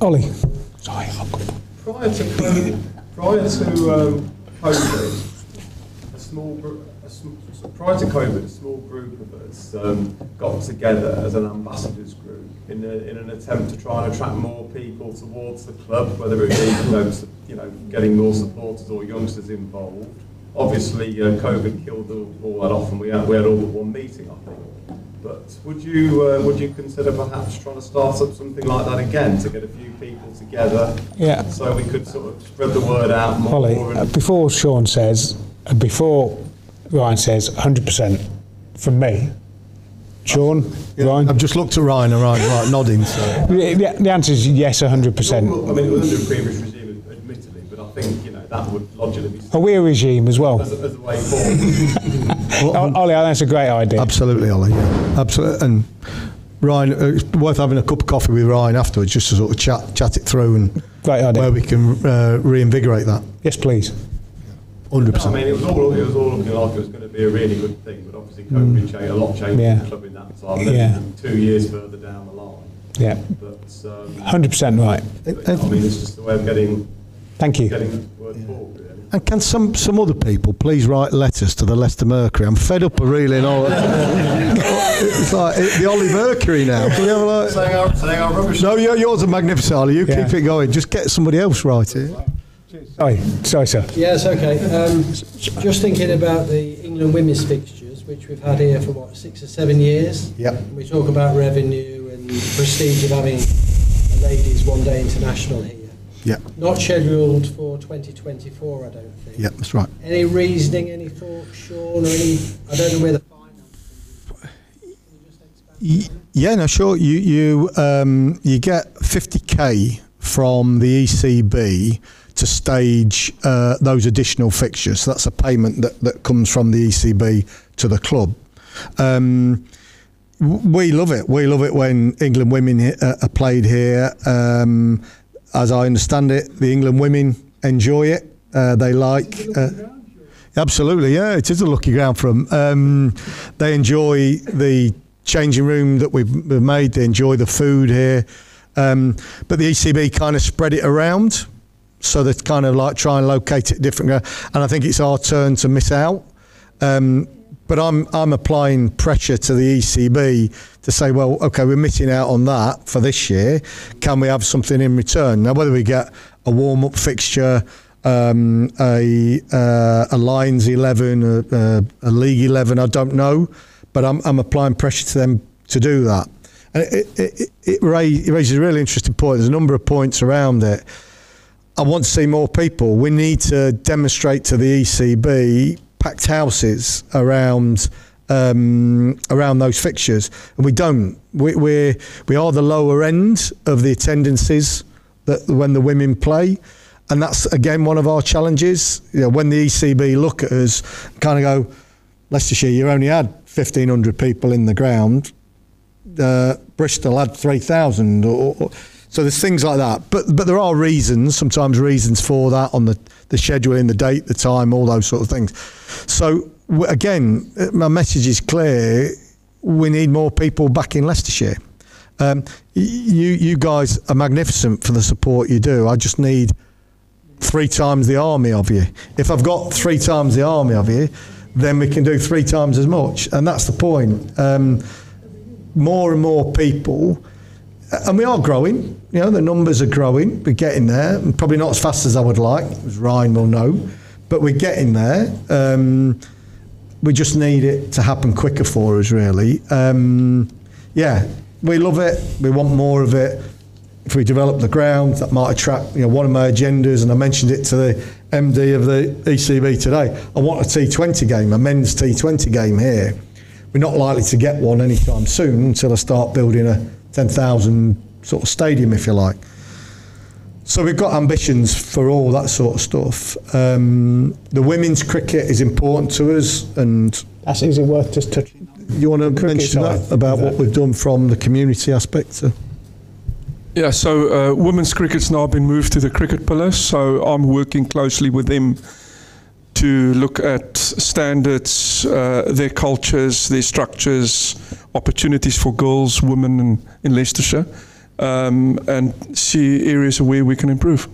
Ollie. Sorry. Prior to COVID, prior to COVID, a small group of us got together as an ambassadors group in an attempt to try and attract more people towards the club, whether it be getting more supporters or youngsters involved. Obviously, COVID killed all that off, and we had all but one meeting, I think. But would you consider perhaps trying to start up something like that again to get a few people together? Yeah. So we could sort of spread the word out more. Ollie, before Sean says, before Ryan says, 100% from me. Sean, yeah, Ryan? I've just looked at Ryan and Ryan's like nodding. So the answer is yes, 100%. I mean, it was under a previous regime, admittedly, but I think that would logically be. A weir regime as well. As a way forward. Ollie, that's a great idea. Absolutely, Ollie. Yeah. Absolutely. And Ryan, it's worth having a cup of coffee with Ryan afterwards, just to sort of chat it through and great idea. Where we can reinvigorate that. Yes, please. 100%. I mean, it was all looking like it was going to be a really good thing, but obviously COVID changed, a lot changed in the club in that time. And then 2 years further down the line. Yeah. But 100% right. I mean, it's just the way of getting. Thank you. Getting the word forward, really. And can some other people please write letters to the Leicester Mercury? I'm fed up of reeling all. It's like the Ollie Mercury now. Can we have saying our rubbish. No, yours are magnificent, Ollie. You keep it going. Just get somebody else right here. Sorry, sir. Yes, okay. Just thinking about the England women's fixtures, which we've had here for 6 or 7 years. Yep. And we talk about revenue and the prestige of having a ladies' one-day international here. Yeah. Not scheduled for 2024, I don't think. Yeah, that's right. Any reasoning, any thoughts, Sean, or any? I don't know where the finance. Yeah, no, sure. You get 50k from the ECB to stage those additional fixtures. So that's a payment that comes from the ECB to the club. We love it. We love it when England women are played here. As I understand it, the England women enjoy it. They like. Absolutely, yeah. It is a lucky ground for them. They enjoy the changing room that we've made. They enjoy the food here. But the ECB kind of spread it around. So they kind of like try and locate it different, and I think it's our turn to miss out. But I'm applying pressure to the ECB to say, well, okay, we're missing out on that for this year. Can we have something in return? Now, whether we get a warm-up fixture, a Lions 11, a League 11, I don't know, but I'm applying pressure to them to do that. And it raises a really interesting point. There's a number of points around it. I want to see more people. We need to demonstrate to the ECB packed houses around those fixtures, and we don't. We are the lower end of the attendances that when the women play, and that's again one of our challenges. When the ECB look at us, kind of go, Leicestershire, you only had 1,500 people in the ground. Bristol had 3,000, so there's things like that. But there are sometimes reasons for that on the scheduling, the date, the time, all those sort of things. So again, my message is clear. We need more people back in Leicestershire. You guys are magnificent for the support you do. I just need 3 times the army of you. If I've got 3 times the army of you, then we can do 3 times as much. And that's the point. More and more people, and we are growing. The numbers are growing. We're getting there, and probably not as fast as I would like, as Ryan will know, but we're getting there. We just need it to happen quicker for us, really. Yeah, we love it. We want more of it. If we develop the ground, that might attract. One of my agendas, and I mentioned it to the MD of the ECB today. I want a T20 game, a men's T20 game here. We're not likely to get one anytime soon until I start building a 10,000 sort of stadium, if you like. So we've got ambitions for all that sort of stuff. The women's cricket is important to us, and is it worth just touching? You want to mention that about what we've done from the community aspect? Yeah, so women's cricket's now been moved to the cricket pillar, so I'm working closely with them to look at standards, their cultures, their structures, opportunities for girls, women in Leicestershire. and see areas where we can improve.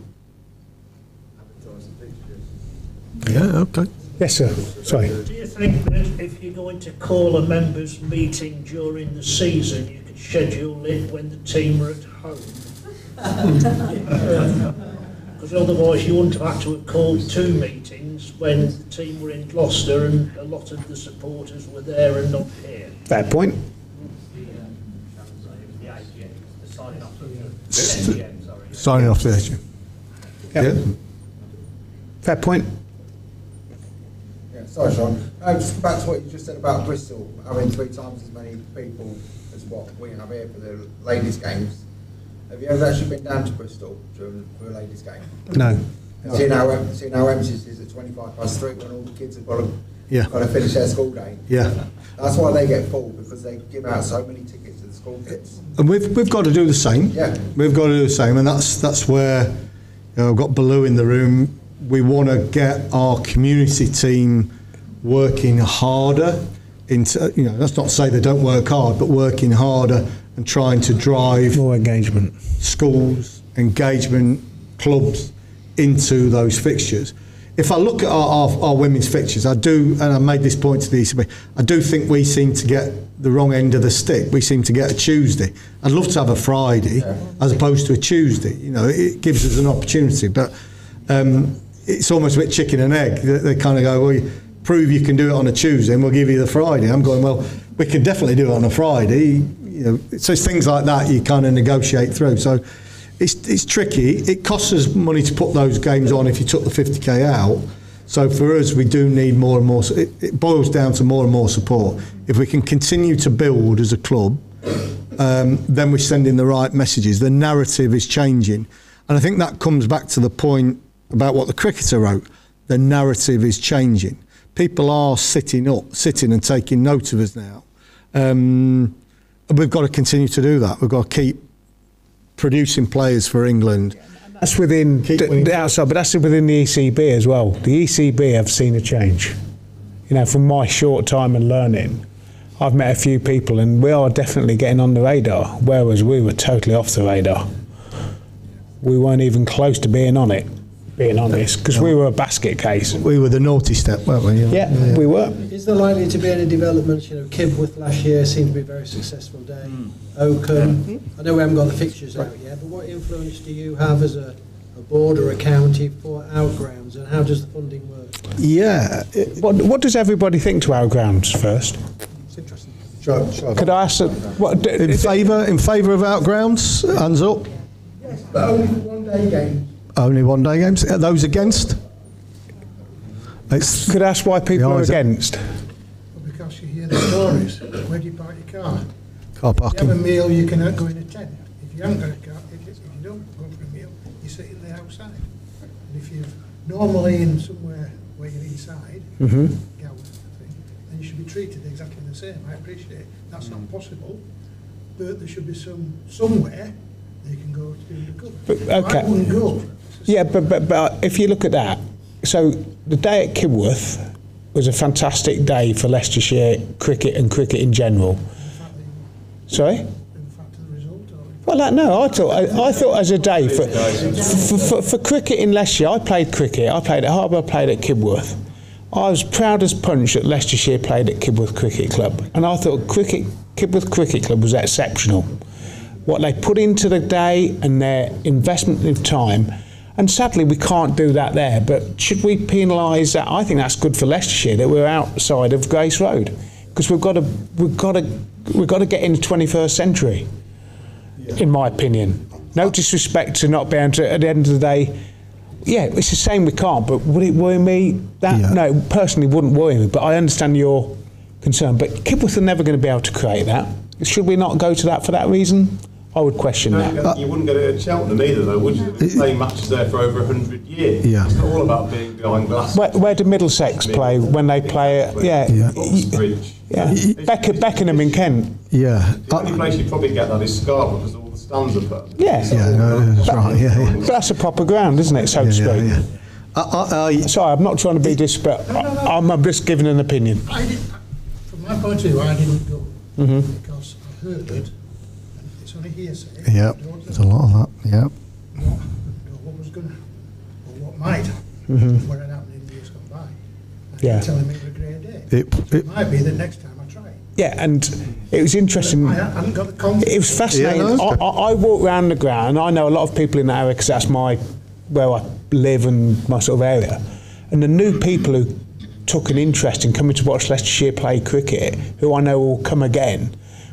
Yeah, okay. Yes, sir. Sorry. Do you think that if you're going to call a members' meeting during the season, you could schedule it when the team are at home? Because otherwise you wouldn't have had to have called 2 meetings when the team were in Gloucester and a lot of the supporters were there and not here. Fair point. Signing off the issue. Yeah. Fair point. Yeah, sorry, Sean. Just back to what you just said about Bristol having 3 times as many people as what we have here for the ladies' games. Have you ever actually been down to Bristol for a ladies' game? No. And seeing how empty it is at 3:25 when all the kids have got to finish their school day. Yeah. That's why they get full, because they give out so many tickets to the school kids. And we've got to do the same. Yeah. We've got to do the same, and that's where, you know, I've got Baloo in the room. We want to get our community team working harder into, you know, that's not to say they don't work hard, but working harder and trying to drive More engagement. schools, engagement, clubs into those fixtures. If I look at our women's fixtures, I do, and I made this point to the ECB, I do think we seem to get the wrong end of the stick. We seem to get a Tuesday. I'd love to have a Friday as opposed to a Tuesday. You know, it gives us an opportunity, but it's almost a bit chicken and egg. They kind of go, well, you prove you can do it on a Tuesday and we'll give you the Friday. I'm going, well, we can definitely do it on a Friday. You know, so it's things like that you kind of negotiate through. So it's tricky. It costs us money to put those games on if you took the 50k out. So for us, we do need more and more. It boils down to more and more support. If we can continue to build as a club, then we're sending the right messages. The narrative is changing. And I think that comes back to the point about what the cricketer wrote. The narrative is changing. People are sitting and taking note of us now. And we've got to continue to do that. We've got to keep producing players for England. That's within the outside, but that's within the ECB as well. The ECB have seen a change. You know, from my short time and learning, I've met a few people and we are definitely getting on the radar, whereas we were totally off the radar. We weren't even close to being on it, being honest, because we were a basket case. We were the naughty step, weren't we? Yeah, we were. Is there likely to be any developments? You know, Kibworth last year seemed to be a very successful day. Oakham, I know we haven't got the fixtures out yet, but what influence do you have as a board or a county for our grounds, and how does the funding work? Yeah. What does everybody think to our grounds first? It's interesting. Could I ask what In favour of outgrounds? Hands up. Yes, but only for one-day games. Only one-day games. Are those against? Could I ask why people are against? Well, because you hear the stories. Where do you park your car? Car If you parking. have a meal, you can go in a tent. If you haven't got a car, if you don't go for a meal, you're sitting there outside. And if you're normally in somewhere where you're inside, Gowers, I think, then you should be treated exactly the same. I appreciate that's not possible, but there should be somewhere they can go to recover. Okay. I wouldn't go. Yeah, but if you look at that, so the day at Kibworth was a fantastic day for Leicestershire cricket and cricket in general. Sorry? In fact, the result, or Well, no, I thought as a day for cricket in Leicestershire, I played cricket. I played at Harbour, I played at Kibworth. I was proud as punch that Leicestershire played at Kibworth Cricket Club, and I thought Kibworth Cricket Club was exceptional. What they put into the day and their investment of time, and sadly we can't do that there. But should we penalise that? I think that's good for Leicestershire that we're outside of Grace Road, because we've got to get in the 21st century. In my opinion, no disrespect to not being able to. At the end of the day, yeah, it's the same. We can't. But would it worry me? No, personally, wouldn't worry me. But I understand your concern. But Kibworth are never going to be able to create that. Should we not go to that for that reason? I would question that. You wouldn't get it at Cheltenham either, though, would you? The same matches there for over 100 years. Yeah. It's not all about being behind glass. Where do Middlesex play when they play it? Yeah. Beckenham in Kent. Yeah. The only place you probably get that is Scarborough because all the stands are put. Yeah. Yeah, no, that's right. Yeah. But that's a proper ground, isn't it, so to speak? Sorry, I'm not trying to be disrespectful. I'm just giving an opinion. from my point of view, I didn't go because I heard, and it's it's only hearsay. Yep, there's a lot of that. Yep. What was going to, or what might happen, what had happened in the years gone by. And Yeah. you're telling me it was a great day. It- It might be the next time I try it. Yeah, and it was interesting. I haven't got the confidence. It was fascinating. Yeah, no, I walk around the ground. I know a lot of people in that area because that's where I live and my sort of area. And the new people who took an interest in coming to watch Leicestershire play cricket, who I know will come again,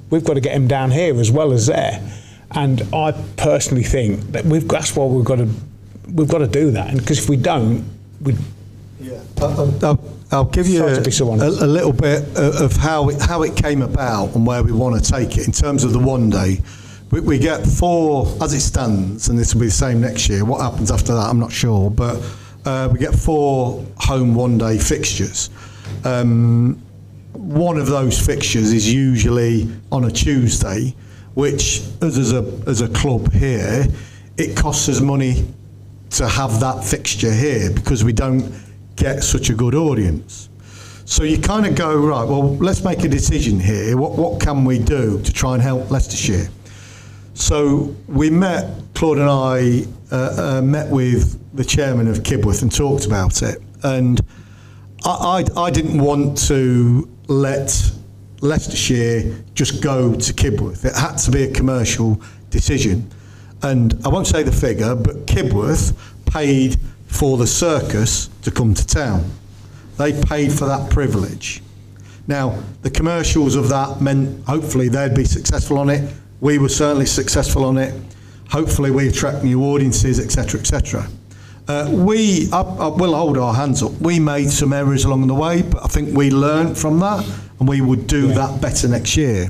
we've got to get them down here as well as there. And I personally think that that's why we've got to do that. And because if we don't, I'll give you Sorry to be so honest. a little bit of how it came about and where we want to take it in terms of the one day. We get 4, as it stands, and this will be the same next year. What happens after that, I'm not sure, but we get 4 home one-day fixtures. One of those fixtures is usually on a Tuesday, which, as a club here, it costs us money to have that fixture here because we don't get such a good audience. So you kind of go, right, well, let's make a decision here. What can we do to try and help Leicestershire? So we Claude and I met with the chairman of Kibworth and talked about it. And I didn't want to let Leicestershire just go to Kibworth. It had to be a commercial decision. And I won't say the figure, but Kibworth paid for the circus to come to town. They paid for that privilege. Now, the commercials of that meant hopefully they'd be successful on it. We were certainly successful on it. Hopefully we attract new audiences, etc., etc. I will hold our hands up. We made some errors along the way, but I think we learned from that and we would do that better next year.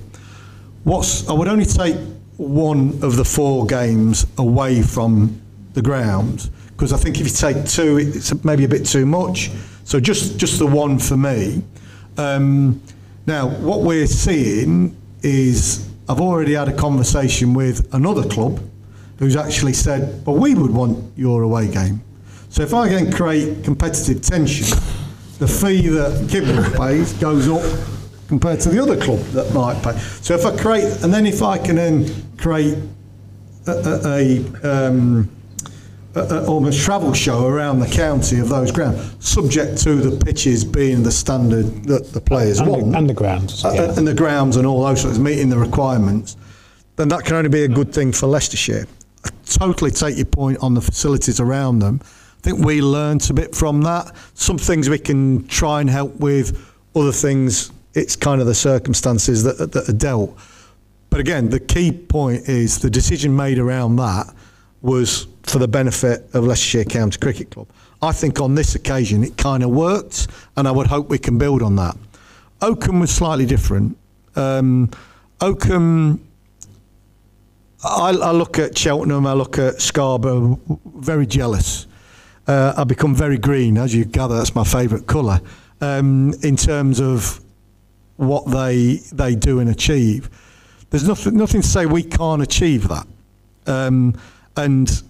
I would only take one of the 4 games away from the ground, because I think if you take 2, it's maybe a bit too much. So just the one for me. Now, what we're seeing is I've already had a conversation with another club who's actually said, well, we would want your away game. So if I can create competitive tension, the fee that Kibworth pays goes up compared to the other club that might pay. So if I create, and then if I can then create almost travel show around the county of those grounds, subject to the pitches being the standard that the players want. And the grounds. And the grounds and all those sorts, meeting the requirements, then that can only be a good thing for Leicestershire. I totally take your point on the facilities around them. I think we learnt a bit from that. Some things we can try and help with, other things, it's kind of the circumstances that are dealt. But again, the key point is the decision made around that was for the benefit of Leicestershire County Cricket Club. I think on this occasion it kind of worked, and I would hope we can build on that. Oakham was slightly different. Oakham, I look at Cheltenham, I look at Scarborough, very jealous. I become very green, as you gather, that's my favourite colour, in terms of what they do and achieve. There's nothing to say we can't achieve that. And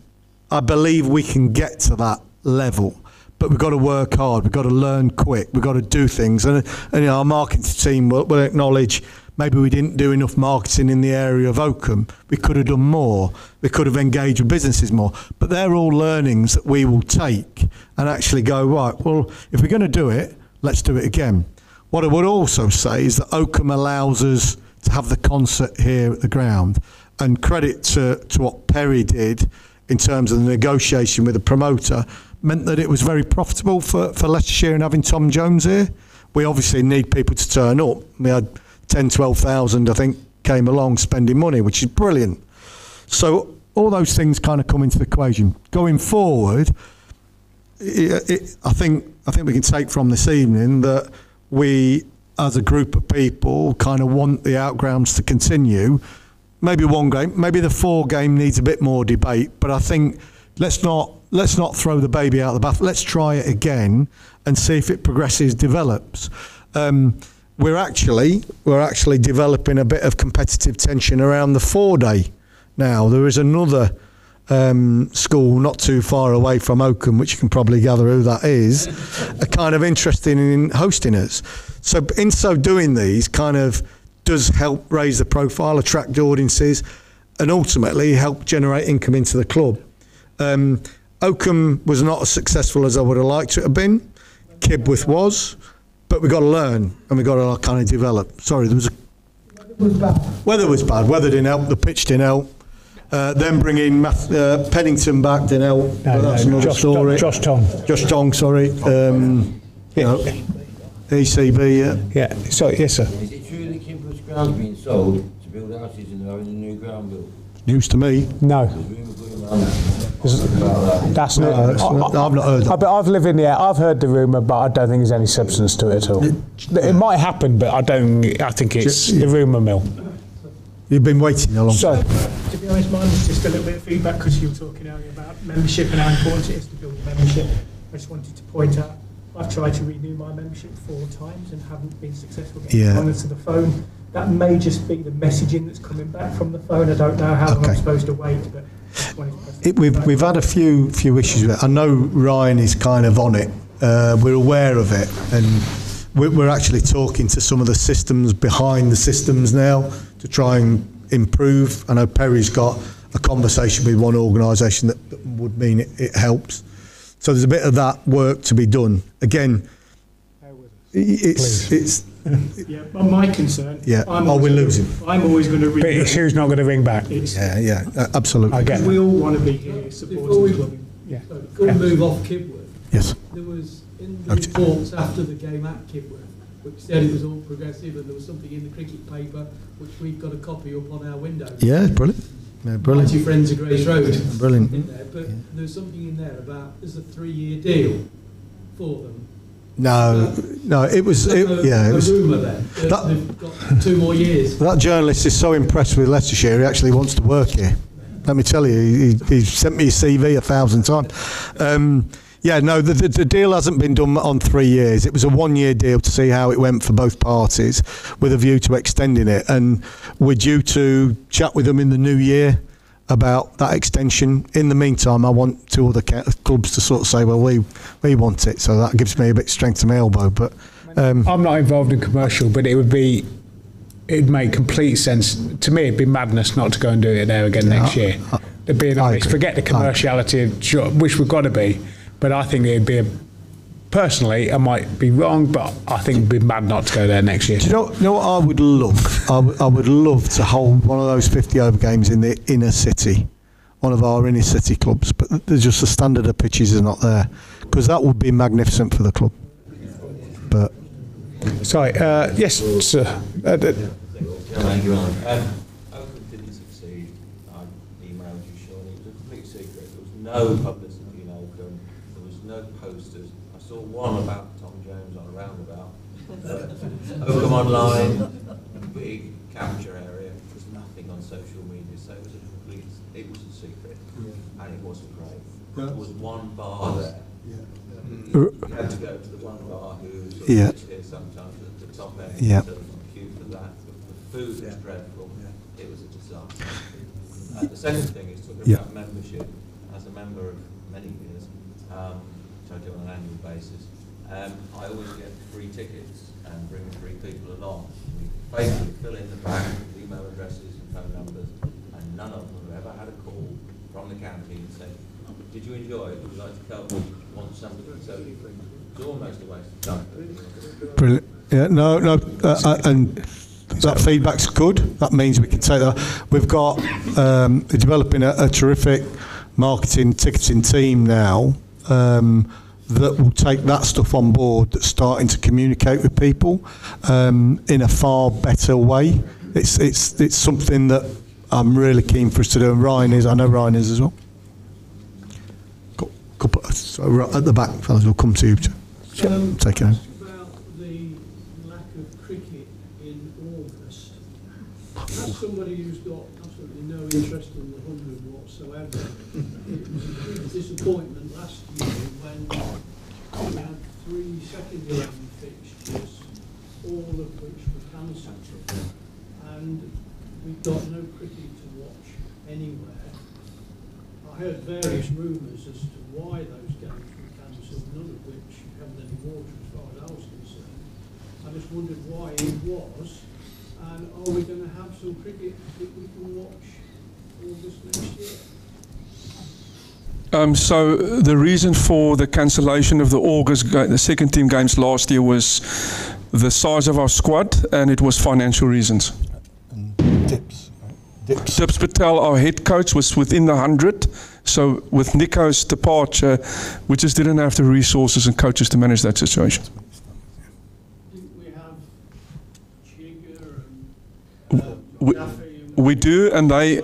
I believe we can get to that level, but we've got to work hard, we've got to learn quick, we've got to do things. And our marketing team will acknowledge maybe we didn't do enough marketing in the area of Oakham. We could have done more, we could have engaged with businesses more, but they're all learnings that we will take and actually go, right, well, if we're going to do it, let's do it again. What I would also say is that Oakham allows us to have the concert here at the ground, and credit to what Perry did in terms of the negotiation with the promoter meant that it was very profitable for Leicestershire in having Tom Jones here. We obviously need people to turn up. We had 10, 12,000, I think, came along spending money, which is brilliant. So all those things kind of come into the equation. Going forward, I think we can take from this evening that we, as a group of people, kind of want the outgrounds to continue. Maybe one game, maybe the 4 game needs a bit more debate, but I think let's not throw the baby out of the bath. Let's try it again and see if it progresses, develops. We're actually developing a bit of competitive tension around the 4-day now. There is another school not too far away from Oakham, which you can probably gather who that is, are kind of interested in hosting us. So in so doing, these kind of does help raise the profile, attract audiences, and ultimately help generate income into the club. Oakham was not as successful as I would have liked it to have been. Kibworth was, but we got to learn and we got to kind of develop. Sorry, there was weather was bad. Weather didn't help. The pitch didn't help. Then bringing Pennington back didn't help. That's another story. Josh Tong. Josh Tong, sorry. ECB. Yeah. So yes, sir. Is it true that Kibworth's ground's being sold to build houses and they're having a new ground built? News to me. No. That's not. I've not heard that. I've lived in the air. I've heard the rumour, but I don't think there's any substance to it at all. It might happen, but I don't. I think it's the rumour mill. You've been waiting a long time. To be honest, mine was just a little bit of feedback because you were talking earlier about membership and how important it is to build membership. I just wanted to point out I've tried to renew my membership 4 times and haven't been successful getting onto the phone. That may just be the messaging that's coming back from the phone. I don't know how long I'm supposed to wait, but we've had a few issues with it. I know Ryan is kind of on it. We're aware of it, and we're actually talking to some of the systems behind the systems now to try and improve. I know Perry's got a conversation with one organisation that would mean it helps. So there's a bit of that work to be done. Again, it's yeah, well, my concern. Yeah. We're losing. I'm always going to ring. But it's who's not going to ring back. Yeah, absolutely. I get we all want to be here supporting the club. Yeah. Before we move off Kibworth, yes. there was in the reports after the game at Kibworth, which said it was all progressive, and there was something in the cricket paper which we've got a copy up on our window. Yeah, brilliant. Yeah, brilliant. Mighty Friends of Grace Road. Brilliant. In there, but there's something in there about there's a 3-year deal for them. No, it was. It was. Rumour there. They've got 2 more years. That journalist is so impressed with Leicestershire, he actually wants to work here. Let me tell you, he sent me his CV 1,000 times. The deal hasn't been done on 3 years. It was a 1-year deal to see how it went for both parties, with a view to extending it. And we're due to chat with them in the new year about that extension. In the meantime, I want 2 other clubs to sort of say, well, we want it. So that gives me a bit of strength to my elbow. But I'm not involved in commercial, but it'd make complete sense to me. It'd be madness not to go and do it there again next year. Being honest, forget the commerciality, sure, which we've got to be. But I think it'd be personally, I might be wrong, but I think it'd be mad not to go there next year. Do you know what I would love? I would love to hold one of those 50 over games in the inner city, one of our inner city clubs. But there's just the standard of pitches is not there, because that would be magnificent for the club. But sorry, yes, sir. Oakham didn't succeed. I emailed you, Sean. It was a complete secret. There was no publicity in Oakham. There was no posters. I saw one about Tom Jones on a roundabout. Oakham Online, big capture area. There's nothing on social media, so it was a secret, and it wasn't great. There was one bar there. You had to go to the one bar who sort of sits here sometimes at the top end. So queue for that. The food was dreadful. It was a disaster. The second thing is talking about membership. As a member of many years, which I do on an annual basis, I always get free tickets and bring 3 people along. We basically fill in the back with email addresses and phone numbers, and none of them have ever had a call from the county and said, did you enjoy it? Would you like to come? Want something? So it's almost a waste of time. Brilliant. Yeah, no, and that feedback's good. That means we can take that. We've got developing a terrific marketing ticketing team now that will take that stuff on board, that's starting to communicate with people in a far better way. It's something that I'm really keen for us to do, and I know Ryan is as well. So at the back, fellas, we'll come to you to take it home. About the lack of cricket in August. As somebody who's got absolutely no interest in the 100 whatsoever, it was a big disappointment last year when we had 3 second 11 fixtures, all of which were cancelled, and we've got no cricket to watch anywhere. I heard various rumours as to why those games were cancelled, none of which held any water as far as I was concerned. I just wondered why it was, and are we going to have some cricket that we can watch August next year? So the reason for the cancellation of the the second team games last year was the size of our squad, and it was financial reasons. Dips Patel, our head coach, was within the 100. So with Nico's departure, we just didn't have the resources and coaches to manage that situation. Didn't we have Chigger and Daffy?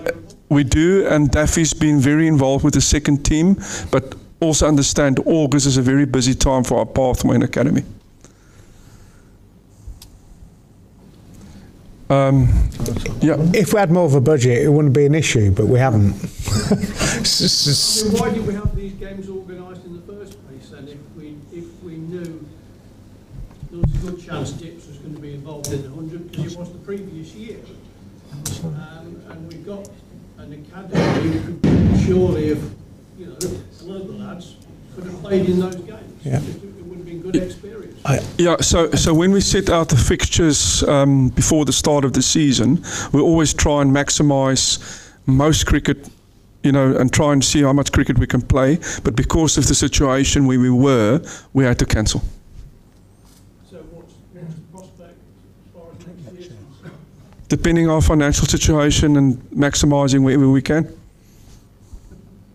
We do, and Daffy's been very involved with the second team, but also understand August is a very busy time for our pathway and academy. Yeah. If we had more of a budget, it wouldn't be an issue, but we haven't. Then why did we have these games organised in the first place? And if we knew there was a good chance Dips was going to be involved in the 100 because it was the previous year, and we've got an academy who could surely have, one of the lads could have played in those games. Yeah. It would have been good experience. So when we set out the fixtures before the start of the season, we always try and maximise most cricket, and try and see how much cricket we can play. But because of the situation where we had to cancel. So what's the prospect as far as next year is concerned? Depending on our financial situation and maximising wherever we can.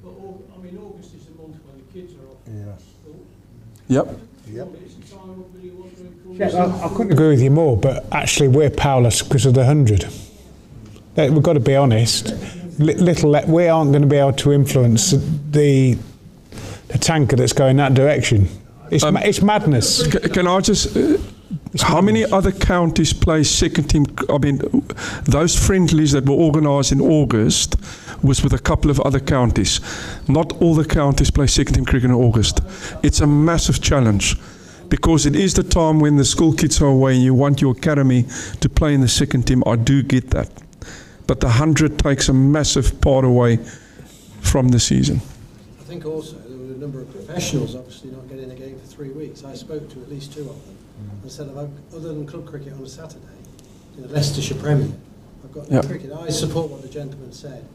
But August is the month when the kids are off school. Yep. I couldn't agree with you more, but actually we're powerless because of the 100. We've got to be honest. We aren't going to be able to influence the tanker that's going that direction. It's madness. Can I just... how many other counties play second team? I mean, those friendlies that were organised in August was with a couple of other counties. Not all the counties play second team cricket in August. It's a massive challenge. Because it is the time when the school kids are away and you want your academy to play in the second team. I do get that. But the 100 takes a massive part away from the season. I think also there were a number of professionals obviously not getting a game for 3 weeks. I spoke to at least 2 of them and said, other than club cricket on a Saturday, in the Leicestershire Premier, I've got no cricket. I support what the gentleman said.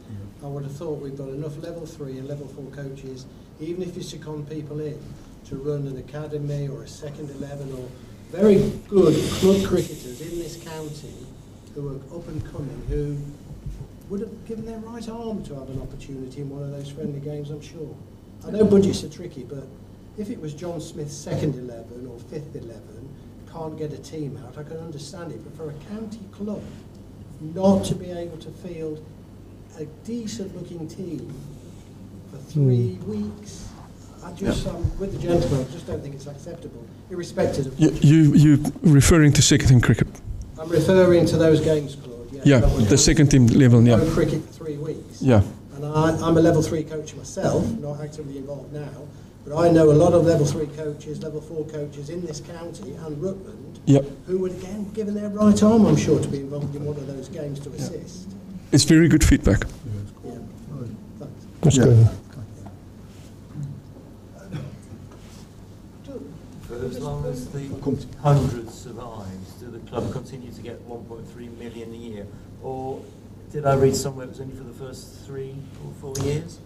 I would have thought we've got enough level 3 and level 4 coaches, even if you second people in, to run an academy or a second 11 or very good club cricketers in this county who are up and coming, who would have given their right arm to have an opportunity in one of those friendly games, I'm sure. I know budgets are tricky, but if it was John Smith's second 11 or fifth 11, can't get a team out, I can understand it. But for a county club not to be able to field a decent looking team for 3 weeks, I just, with the gentleman, I just don't think it's acceptable, irrespective of... You're referring to second team cricket? I'm referring to those games, Claude. Yeah, the second team level, yeah. Cricket for 3 weeks. Yeah. And I'm a level 3 coach myself, not actively involved now, but I know a lot of level 3 coaches, level 4 coaches in this county and Rutland, who would again given their right arm, I'm sure, to be involved in one of those games to assist. It's very good feedback. Yeah. Thanks. That's good. For as long as the 100 survives, do the club continue to get 1.3 million a year? Or did I read somewhere it was only for the first 3 or 4 years?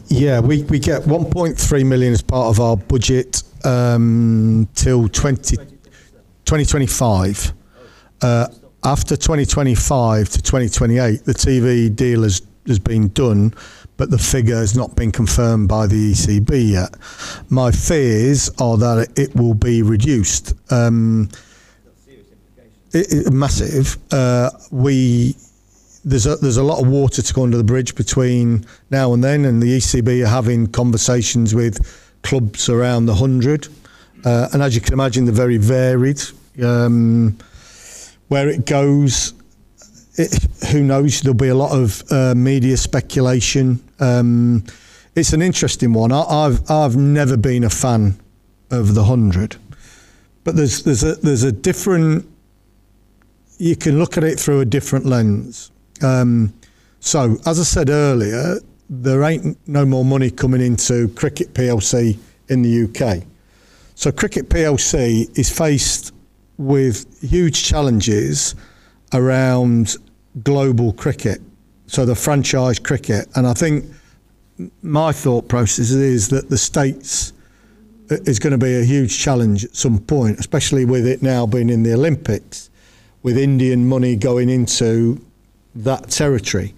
Yeah, we get 1.3 million as part of our budget till 2025. After 2025 to 2028, the TV deal has been done, but the figure has not been confirmed by the ECB yet. My fears are that it will be reduced. Massive. There's a lot of water to go under the bridge between now and then, and the ECB are having conversations with clubs around the 100. And as you can imagine, they're very varied. Where it goes, who knows? There'll be a lot of media speculation. It's an interesting one. I've never been a fan of the 100, but there's a different. You can look at it through a different lens. So, as I said earlier, there ain't no more money coming into Cricket PLC in the UK. So, Cricket PLC is faced with huge challenges around global cricket. so the franchise cricket. And I think my thought process is that the States is going to be a huge challenge at some point, especially with it now being in the Olympics, with Indian money going into that territory,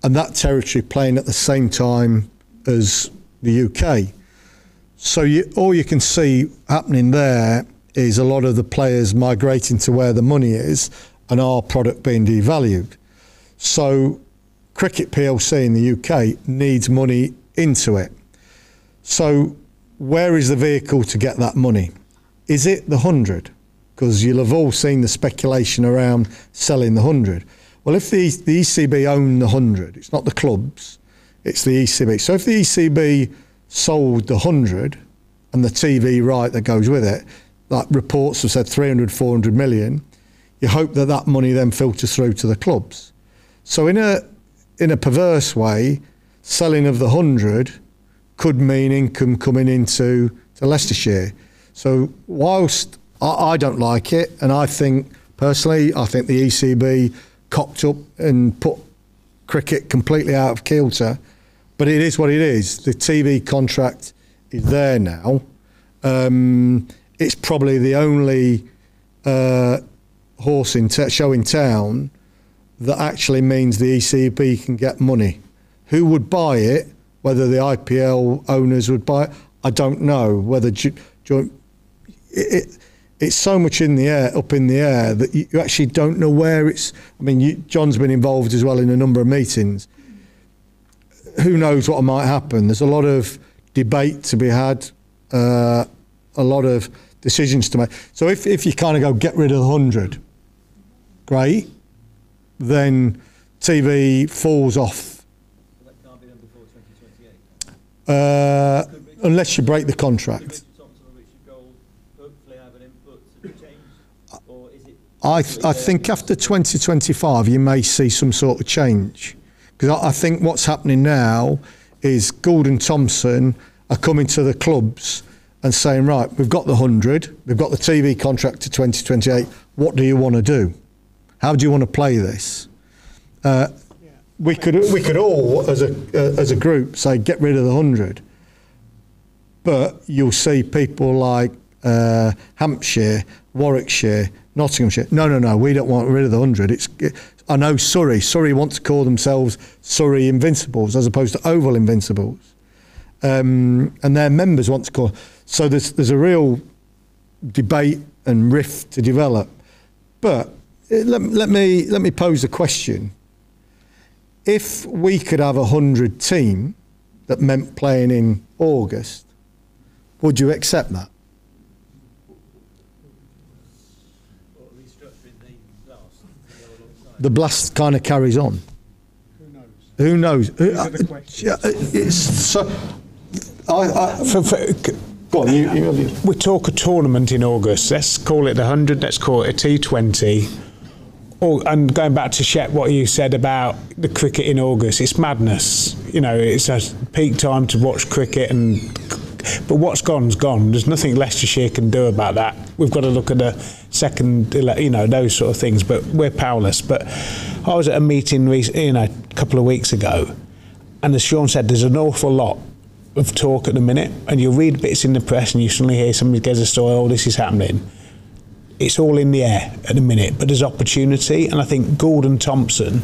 and that territory playing at the same time as the UK. So all you can see happening there is a lot of the players migrating to where the money is and our product being devalued. So Cricket PLC in the UK needs money into it. So where is the vehicle to get that money? Is it the 100? Because you'll have all seen the speculation around selling the 100. Well, if the ECB own the 100, it's not the clubs, it's the ECB. So if the ECB sold the 100 and the TV right that goes with it, like reports have said 300, 400 million, you hope that that money then filters through to the clubs. So in a perverse way, selling of the 100 could mean income coming into Leicestershire. So whilst I don't like it, and I think personally, I think the ECB cocked up and put cricket completely out of kilter, but it is what it is. The TV contract is there now. It's probably the only show in town that actually means the ECB can get money. Who would buy it? Whether the IPL owners would buy it, I don't know. Whether it's so much in the air, up in the air, that you actually don't know where it's. I mean, John's been involved as well in a number of meetings. Who knows what might happen? There's a lot of debate to be had, a lot of decisions to make. So if you kind of go get rid of the 100, great, then TV falls off. That can't be done before 2028. Unless you break the contract. I think after 2025 you may see some sort of change, because I think what's happening now is Gould & Thompson are coming to the clubs and saying, right, we've got the 100, we've got the TV contract to 2028, what do you want to do? How do you want to play this? We could all as a group say get rid of the 100, but you'll see people like Hampshire, Warwickshire, Nottinghamshire. No, we don't want rid of the 100. I know Surrey want to call themselves Surrey Invincibles as opposed to Oval Invincibles, and their members want to call. So there's a real debate and rift to develop. But let me pose a question. If we could have 100 team that meant playing in August, would you accept that? The blast kind of carries on. Who knows? It's so. Go on, you. We talk a tournament in August. Let's call it 100. Let's call it a T20. And going back to Shep, what you said about the cricket in August, it's madness. You know, it's a peak time to watch cricket, but what's gone's gone. There's nothing Leicestershire can do about that. We've got to look at the second, you know, those sort of things. But we're powerless. But I was at a meeting, a couple of weeks ago, and as Sean said, there's an awful lot of talk at the minute, and you'll read bits in the press, and you suddenly hear somebody gets a story. Oh, this is happening. It's all in the air at the minute, but there's opportunity, and I think Gould & Thompson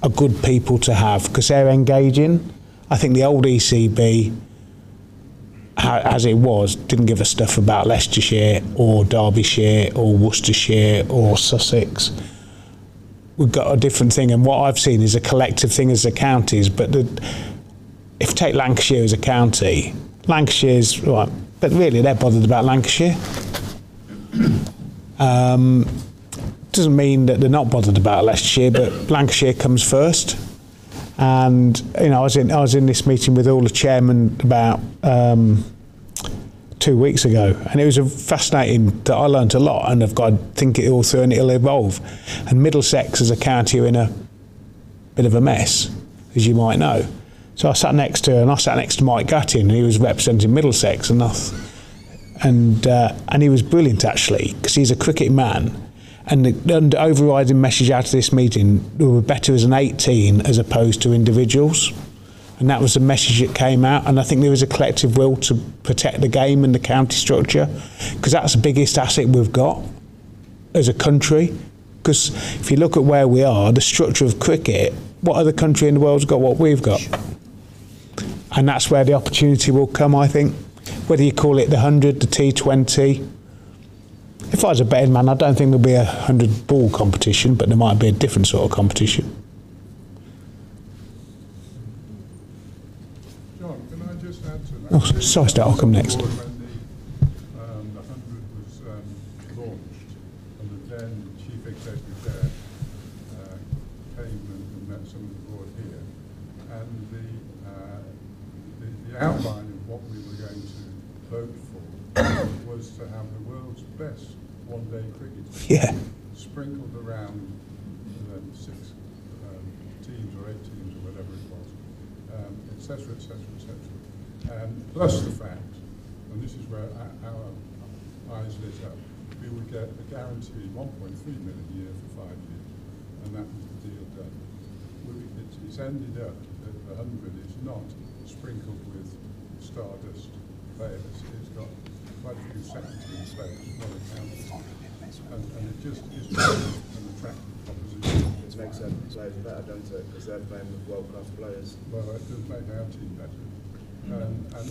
are good people to have because they're engaging. I think the old ECB, as it was, didn't give a stuff about Leicestershire or Derbyshire or Worcestershire or Sussex. We've got a different thing, and what I've seen is a collective thing as the counties, but if you take Lancashire as a county, Lancashire's right, but really they're bothered about Lancashire. Doesn't mean that they're not bothered about Leicestershire, but Lancashire comes first. And you know, I was in this meeting with all the chairmen about 2 weeks ago, and it was fascinating that I learnt a lot, and I've got to think it all through, and it'll evolve. And Middlesex as a county are in a bit of a mess, as you might know. So I sat next to Mike Gattin, and he was representing Middlesex, and he was brilliant actually, because he's a cricket man, And the overriding message out of this meeting, we were better as an 18 as opposed to individuals. And that was the message that came out. And I think there was a collective will to protect the game and the county structure, because that's the biggest asset we've got as a country. Because if you look at where we are, the structure of cricket, what other country in the world's got what we've got? And that's where the opportunity will come, I think. Whether you call it the 100, the T20. If I was a betting man, I don't think there'll be a 100 ball competition, but there might be a different sort of competition. John, can I just add to that? Oh, sorry, Stuart, I'll come next. When the 100 was launched, and the then chief executive there came and met some of the board here, and the outline of what we were going to vote for was to have the world's best one-day cricket sprinkled around 6 teams or 8 teams or whatever it was, etc., etc., etc. Plus the fact, and this is where our eyes lit up, we would get a guaranteed 1.3 million a year for 5 years, and that was the deal done. It's ended up that the 100 is not sprinkled with stardust players. It's got quite a few second-team players, not a county. And it just is an attractive proposition. It makes our players better, doesn't it? Because they're playing with world-class players. Well, it does make our team better. And I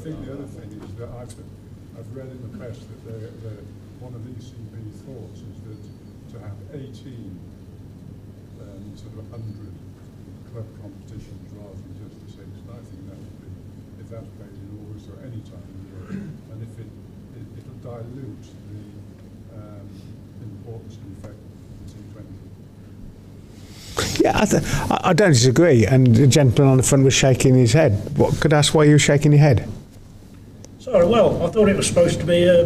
think the other thing is that I've read in the press that one of the ECB thoughts is that to have 18 sort of 100 club competitions rather than just the 6, and I think that would be, if that's played in August or any time in the year, and if it'll dilute the importance and effect of the T20. Yeah, I don't disagree. And the gentleman on the front was shaking his head. What could I ask why you were shaking your head? Sorry, well, I thought it was supposed to be a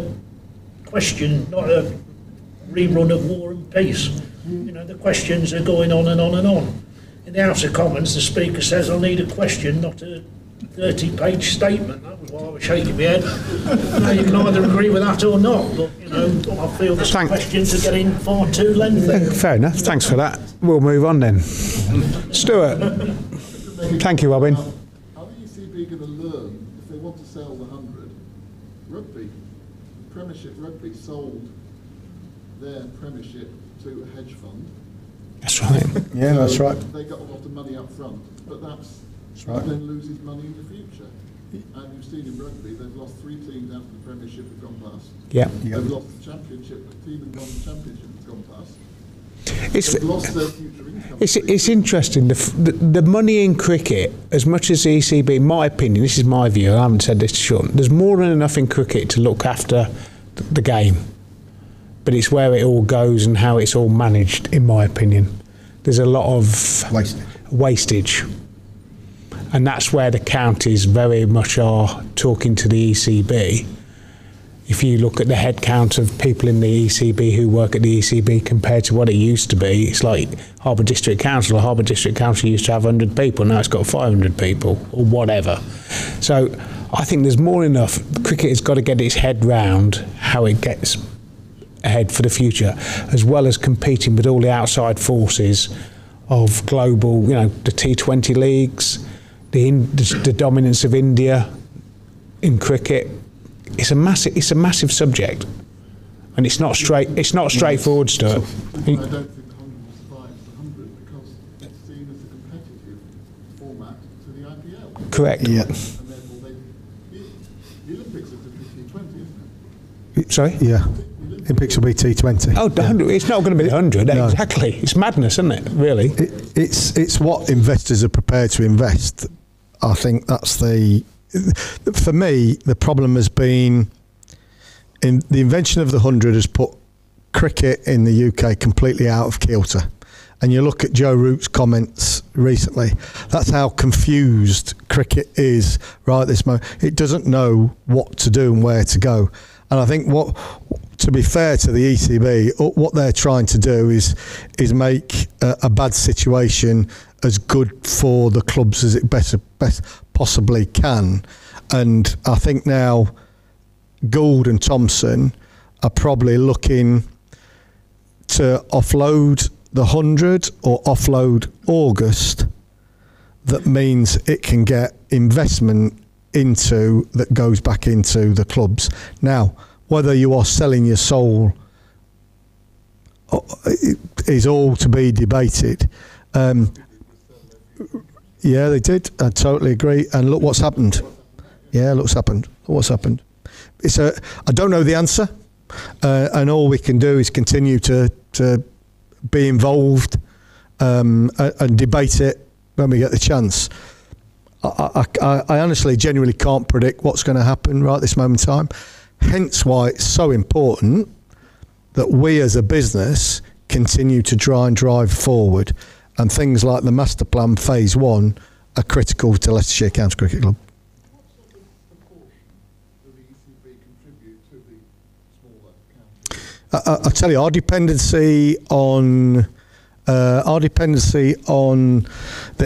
question, not a rerun of War and Peace. You know, the questions are going on and on and on. In the House of Commons, the Speaker says, I need a question, not a 30-page statement. That was why I was shaking my head. Now, you can either agree with that or not, but, you know, I feel the questions are getting far too lengthy. Fair enough. Thanks for that. We'll move on then. Stuart. Thank you, Robin. How are the ECB going to learn if they want to sell the 100? Rugby, Premiership Rugby sold their Premiership to a hedge fund. That's right. Yeah, that's right. They got a lot of money up front, but that right. then loses money in the future. And you've seen in rugby, they've lost 3 teams out of the Premiership have gone past. Yeah. They've lost the Championship, the team that won the Championship has gone past. It's, lost their future income. it's interesting, the money in cricket, as much as the ECB, in my opinion, this is my view, I haven't said this to Sean, there's more than enough in cricket to look after the game. But it's where it all goes and how it's all managed, in my opinion. There's a lot of wastage. And that's where the counties very much are talking to the ECB. If you look at the head count of people in the ECB who work at the ECB compared to what it used to be, it's like Harbour District Council. Harbour District Council used to have 100 people, now it's got 500 people, or whatever. So I think there's more than enough. Cricket has got to get its head round how it gets ahead for the future, as well as competing with all the outside forces of global, you know, the T20 leagues, the dominance of India in cricket. It's a massive subject, and it's not straightforward stuff. I don't think the 100 will survive the 100 because it's seen as a competitive format to the IPL. Correct. Yeah. And therefore, the Olympics is the T20, isn't it? Sorry? Yeah. Olympics will be T20. Oh, the 100. It's not going to be the 100. No. Exactly. It's madness, isn't it? Really. It's what investors are prepared to invest. I think that's for me, the problem has been in the invention of the 100 has put cricket in the UK completely out of kilter. And you look at Joe Root's comments recently, that's how confused cricket is right at this moment. It doesn't know what to do and where to go. And I think to be fair to the ECB, what they're trying to do is make a bad situation as good for the clubs as it best possibly can. And I think now Gould and Thompson are probably looking to offload the 100 or offload August, that means it can get investment into that goes back into the clubs. Now, whether you are selling your soul is all to be debated. Yeah, they did. I totally agree. And look what's happened. Yeah, look what's happened. I don't know the answer, and all we can do is continue to be involved and debate it when we get the chance. I honestly, genuinely can't predict what's going to happen right this moment in time. Hence why it's so important that we as a business continue to try and drive forward. And things like the master plan phase 1 are critical to Leicestershire County Cricket Club. I tell you, our dependency on the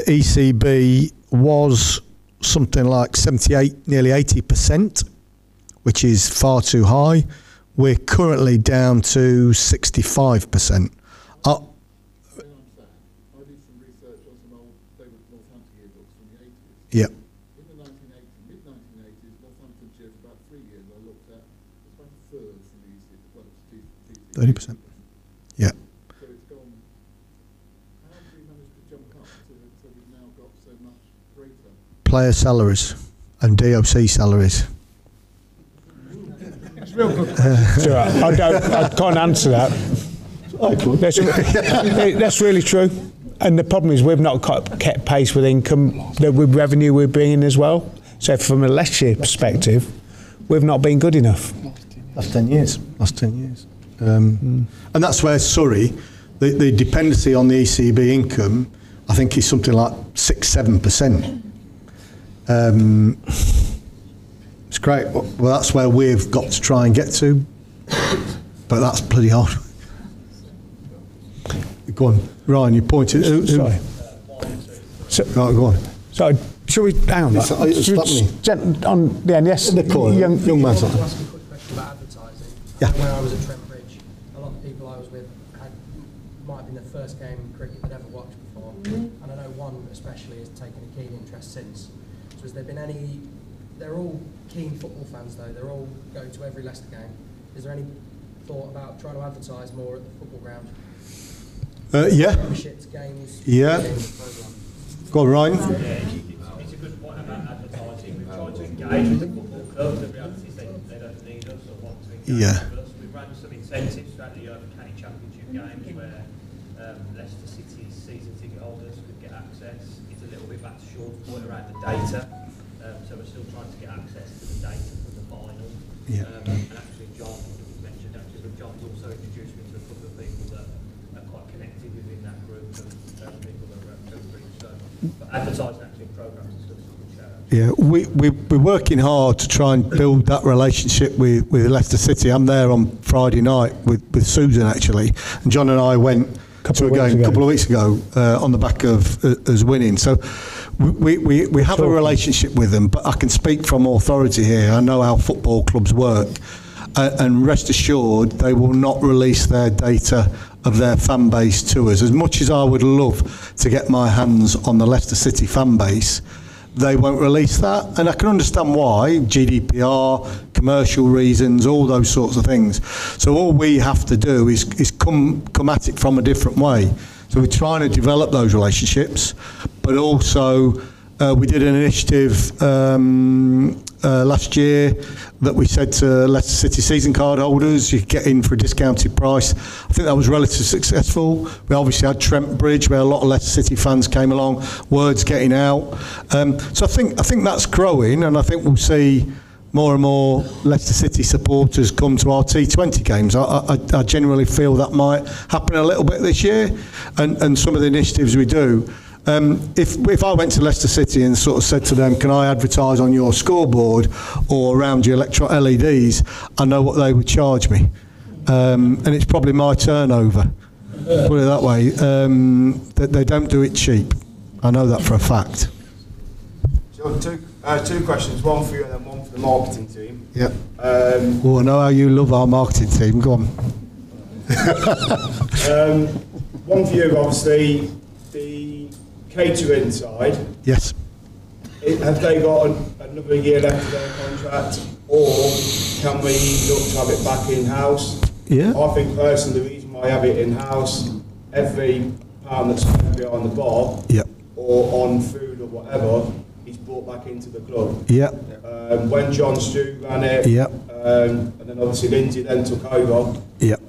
ECB was something like 78, nearly 80%, which is far too high. We're currently down to 65%. Yeah. In the 1980s, mid-1980s, Northamptonshire, for about 3 years, I looked at, it's about a third from the EC, well, it's 30%. Yeah. So it's gone, how have we managed to jump up so we've now got so much greater? Player salaries and DOC salaries. It's real good. I can't answer that. That's really true. And the problem is we've not kept pace with income, with revenue we're bringing as well. So from a Leicestershire perspective, we've not been good enough. Last 10 years. And that's where Surrey, the dependency on the ECB income, I think is something like 6-7%. It's great. Well, that's where we've got to try and get to. But that's bloody hard. Go on, Ryan, you pointed. Sorry. Right, go on. So, shall we hang on? It's On the end, yes. Young man. I want to ask a quick question about advertising. Yeah. When I was at Trent Bridge, a lot of the people I was with might have been their first game of cricket they'd ever watched before, and I know one especially has taken a keen interest since. So has there been any? They're all keen football fans though. They're all go to every Leicester game. Is there any thought about trying to advertise more at the football ground? Yeah. Memberships, games. Yeah. Go on, Ryan. It's a good point about advertising. We've tried to engage with the football club. The reality is they don't need us or want to engage with us. We've run some incentives throughout the Yeovil County Championship games where Leicester City's season ticket holders could get access. It's a little bit back to Sean's point around the data. So we're still trying to get access to the data from the final. Yeah. And actually John mentioned but John's also introduced me to a couple of people that are quite connected within that group of people that are at Trent. So, but advertising actually programs is still a good shout out. Yeah, we're working hard to try and build that relationship with Leicester City. I'm there on Friday night with Susan actually, and John and I went to a game a couple of weeks ago on the back of us winning. So we have a relationship with them, but I can speak from authority here. I know how football clubs work, and rest assured they will not release their data of their fan base to us. As much as I would love to get my hands on the Leicester City fan base, they won't release that, and I can understand why. GDPR, commercial reasons, all those sorts of things. So all we have to do is come at it from a different way. So we're trying to develop those relationships, but also we did an initiative last year that we said to Leicester City season card holders, you get in for a discounted price. I think that was relatively successful. We obviously had Trent Bridge, where a lot of Leicester City fans came along, word's getting out. So I think that's growing, and I think we'll see more and more Leicester City supporters come to our T20 games. I genuinely feel that might happen a little bit this year, and some of the initiatives we do. If I went to Leicester City and sort of said to them, can I advertise on your scoreboard or around your LEDs, I know what they would charge me. And it's probably my turnover, put it that way. They don't do it cheap. I know that for a fact. Sure, two questions, one for you and then one for the marketing team. Yeah. Well, I know how you love our marketing team. Go on. One for you, obviously, the catering side. Yes. Have they got another year left of their contract, or can we look to have it back in-house? Yeah. I think personally the reason why I have it in-house, every pound that's spent behind the bar, yep, or on food or whatever, is brought back into the club. Yep. When John Stew ran it, yep, and then obviously Lindsay then took over, yep,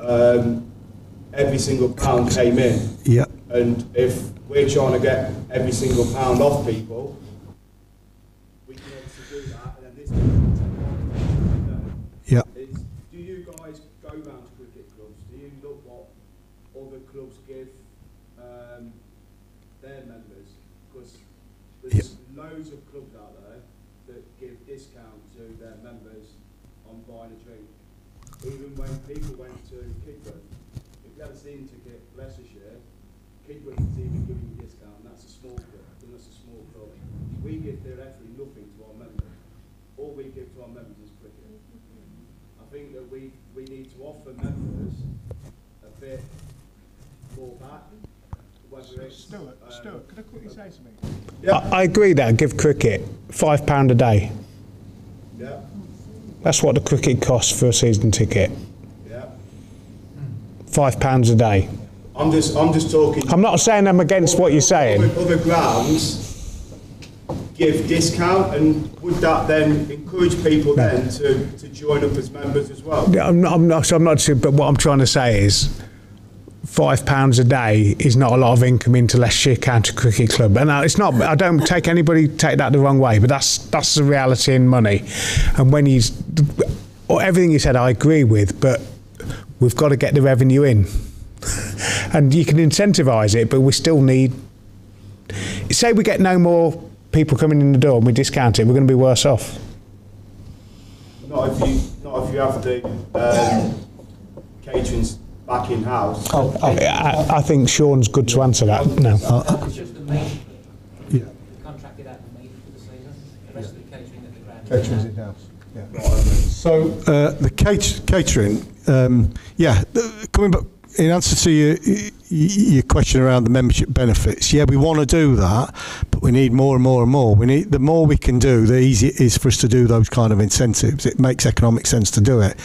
every single pound came in. Yep. And if we're trying to get every single pound off people, we can obviously do that, and then this yeah. Do you guys go round to cricket clubs? Do you look what other clubs give their members? Because there's loads of clubs out there that give discount to their members on buying a drink. Even when people went to Kidworth, if you had a season ticket Leicestershire, Kidworth is even giving you a discount, and that's a small club, and that's a small club. We give directly nothing to our members. All we give to our members is cricket. I think that we need to offer members a bit more back. Stuart, could I quickly say something? Yeah. I agree that give cricket £5 a day. Yeah. That's what the cricket costs for a season ticket. Yeah. £5 a day. I'm just talking. I'm not saying I'm against what you're saying. Other grounds give discount, and would that then encourage people then to join up as members as well? I'm not. But what I'm trying to say is, £5 a day is not a lot of income into Leicestershire County Cricket Club, and it's not. I don't take that the wrong way, but that's the reality in money. And when everything you said, I agree with, but we've got to get the revenue in, and you can incentivise it, but we still need. Say we get no more people coming in the door and we discount it, we're going to be worse off. Not if you have the catering back in house. I think Sean's good to answer that now. It's just the meat. Yeah. Contracted out the meat for the season. The rest of the catering at the ground. Catering's in house. Yeah. So the catering, coming back in answer to your question around the membership benefits, we want to do that, but we need more and more and more. The more we can do, the easier it is for us to do those kind of incentives. It makes economic sense to do it.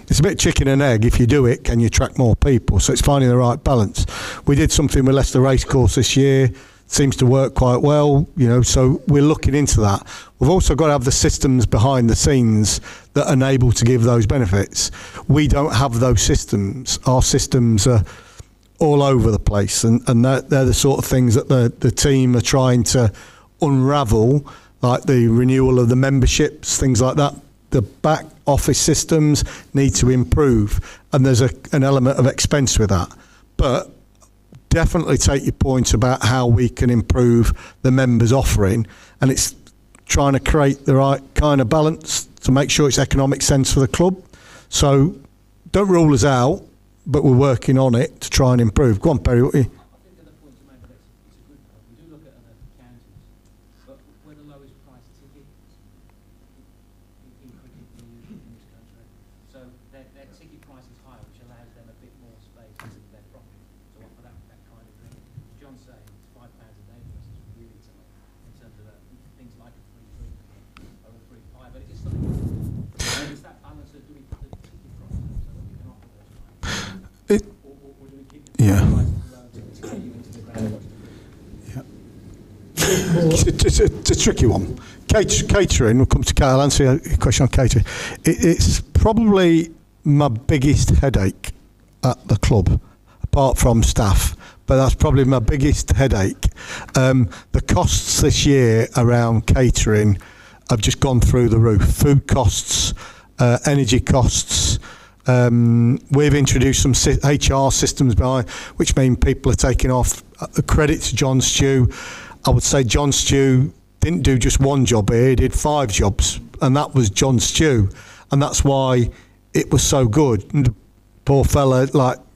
It's a bit chicken and egg. If you do it, can you attract more people? So it's finding the right balance. We did something with Leicester Racecourse this year. Seems to work quite well, so we're looking into that. We've also got to have the systems behind the scenes that enable to give those benefits. We don't have those systems. Our systems are all over the place, and they're the sort of things that the team are trying to unravel, like the renewal of the memberships, things like that. The back office systems need to improve, and there's an element of expense with that. But definitely take your points about how we can improve the members' offering, and it's trying to create the right kind of balance to make sure it's economic sense for the club. So don't rule us out, but we're working on it to try and improve. Go on, Perry, what are you? It's a tricky one. Catering, we'll come to Kyle, answer your question on catering. It's probably my biggest headache at the club, apart from staff, but that's probably my biggest headache. The costs this year around catering have just gone through the roof. Food costs, energy costs. We've introduced some HR systems behind, which mean people are taking off credit to John Stew. I would say John Stew didn't do just one job here, he did 5 jobs, and that was John Stew, and that's why it was so good. And the poor fella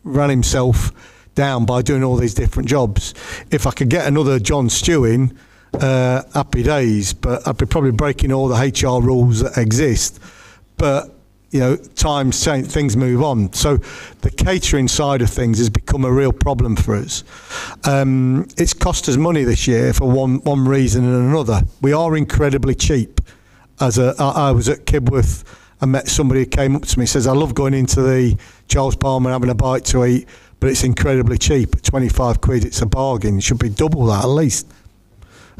ran himself down by doing all these different jobs. If I could get another John Stew in, happy days, but I'd be probably breaking all the HR rules that exist. But times change, things move on. So the catering side of things has become a real problem for us. It's cost us money this year for one reason and another. We are incredibly cheap. I was at Kibworth and met somebody who came up to me and says, I love going into the Charles Palmer and having a bite to eat, but it's incredibly cheap. At 25 quid, it's a bargain. It should be double that at least.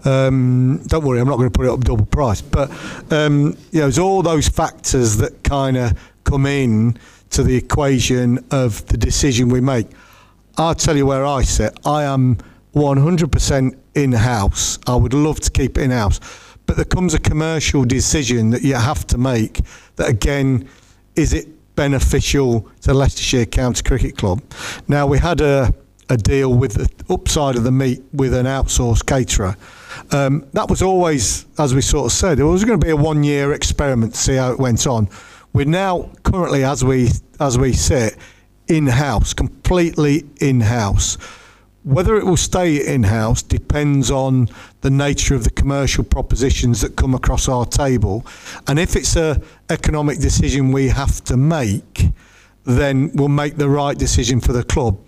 Don't worry, I'm not going to put it up double price. But, there's all those factors that kind of come in to the equation of the decision we make. I'll tell you where I sit. I am 100% in-house. I would love to keep it in-house. But there comes a commercial decision that you have to make that, again, is it beneficial to Leicestershire County Cricket Club? Now, we had a deal with the upside of the meat with an outsourced caterer. That was always, as we sort of said, it was going to be a 1-year experiment to see how it went on. We're now currently, as we sit, in-house, completely in-house. Whether it will stay in-house depends on the nature of the commercial propositions that come across our table. And if it's an economic decision we have to make, then we'll make the right decision for the club.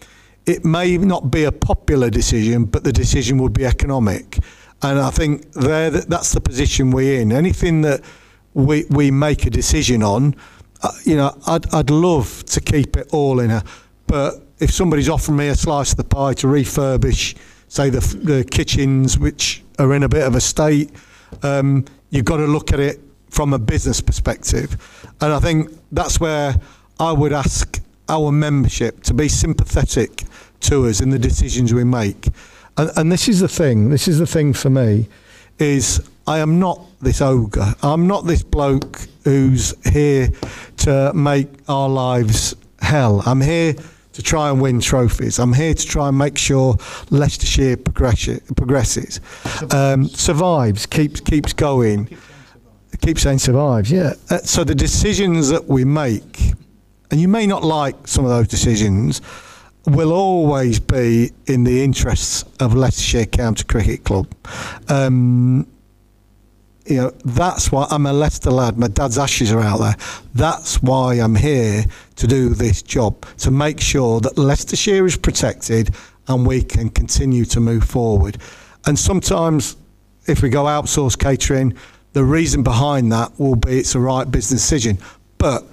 It may not be a popular decision, but the decision would be economic. And I think that's the position we're in. Anything that we make a decision on, I'd love to keep it all in but if somebody's offering me a slice of the pie to refurbish, say, the kitchens, which are in a bit of a state, you've got to look at it from a business perspective. And I think that's where I would ask our membership to be sympathetic to us in the decisions we make. And this is the thing for me, is I am not this ogre. I'm not this bloke who's here to make our lives hell. I'm here to try and win trophies. I'm here to try and make sure Leicestershire progresses, survives, keeps going. Keeps saying survives, yeah. So the decisions that we make, and you may not like some of those decisions, will always be in the interests of Leicestershire County Cricket Club. That's why I'm a Leicester lad. My dad's ashes are out there. That's why I'm here to do this job, to make sure that Leicestershire is protected and we can continue to move forward. And sometimes, if we go outsource catering, the reason behind that will be it's the right business decision. But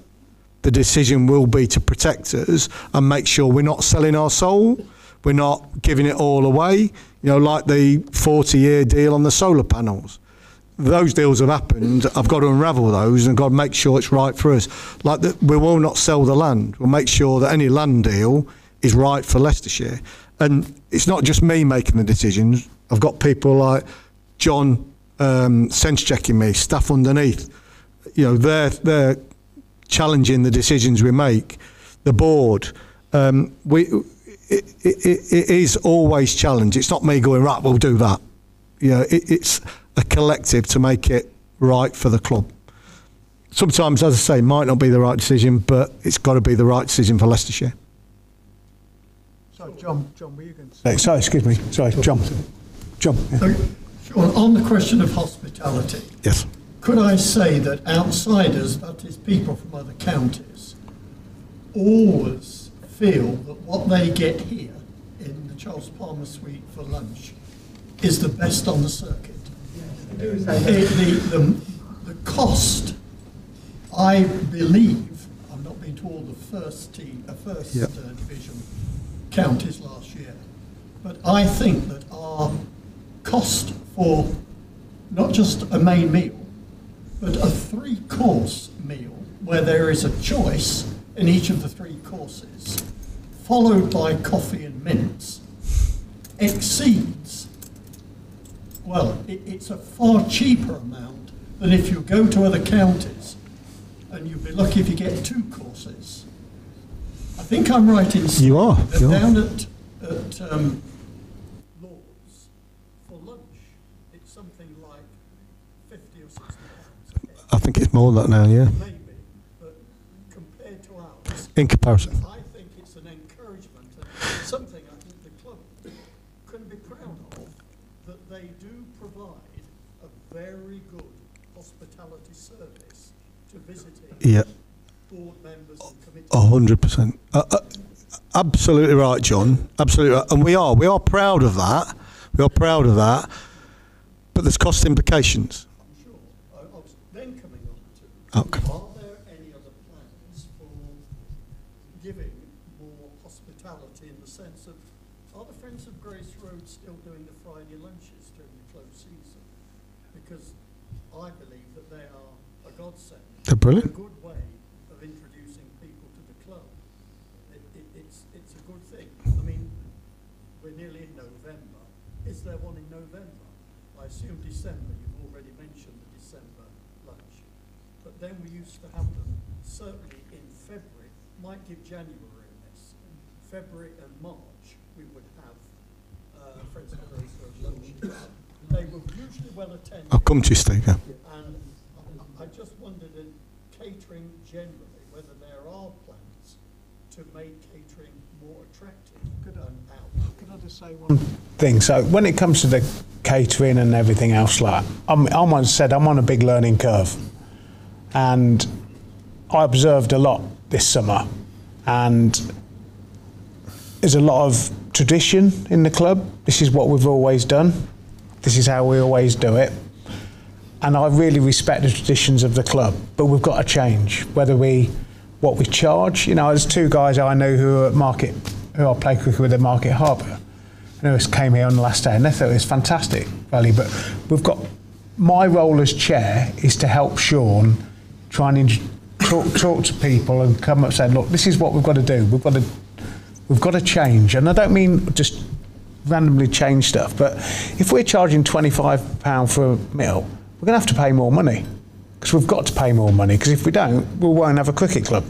the decision will be to protect us and make sure we're not selling our soul, we're not giving it all away, like the 40-year deal on the solar panels. Those deals have happened. I've got to unravel those and got to make sure it's right for us. We will not sell the land. We'll make sure that any land deal is right for Leicestershire. And it's not just me making the decisions. I've got people like John sense checking me, staff underneath. They're challenging the decisions we make. The board. It is always challenged. It's not me going, right, we'll do that. It's a collective to make it right for the club. Sometimes, as I say, might not be the right decision, but it's got to be the right decision for Leicestershire. So, John, were you going to say? Sorry, excuse me. Sorry, John. Sean, on the question of hospitality, yes. Could I say that outsiders, that is people from other counties, always feel that what they get here in the Charles Palmer Suite for lunch is the best on the circuit? The cost, I believe, I've not been to all the first division counties last year, but I think that our cost for not just a main meal, but a 3-course meal where there is a choice in each of the 3 courses, followed by coffee and mints, exceeds, well, it's a far cheaper amount than if you go to other counties, and you'd be lucky if you get 2 courses. I think I'm right in saying that down at Lord's, for lunch, it's something like 50 or 60 pounds. I think it's more than that now, yeah. Maybe, but compared to ours, in comparison, I think it's an encouragement and something I think the club can be proud of, that they do provide a very good hospitality service to visitors. Yeah. board members and committee? 100%. Absolutely right, John. Absolutely right. And we are proud of that. We are proud of that. But there's cost implications. I'm sure. I was then coming on to, Okay. are there any other plans for giving more hospitality in the sense of, are the Friends of Grace Road still doing the Friday lunches during the close season? Because I believe that they are a godsend. They're brilliant. A good way of introducing people to the club. It's a good thing. I mean, we're nearly in November. Is there one in November? I assume December. You've already mentioned the December lunch. But then we used to have them certainly in February. Might give January a miss. February and March we would have Friends of Grace Road lunches. They were usually well attended. I'll come to you, Steve. Yeah. And I just wondered in catering generally whether there are plans to make catering more attractive and out. Could I just say one thing? So when it comes to the catering and everything else, like I'm on a big learning curve, and I observed a lot this summer, and there's a lot of tradition in the club. This is what we've always done. This is how we always do it. And I really respect the traditions of the club, but we've got to change. What we charge. You know, there's two guys I know who I play cricket with at Market Harbour, and who came here on the last day, and they thought it was fantastic value. But my role as chair is to help Sean try and talk to people and come up and say, look, this is what we've got to do. We've got to change, and I don't mean just randomly change stuff. But if we're charging £25 for a meal, we're going to have to pay more money, because we've got to pay more money, because if we don't, we won't have a cricket club.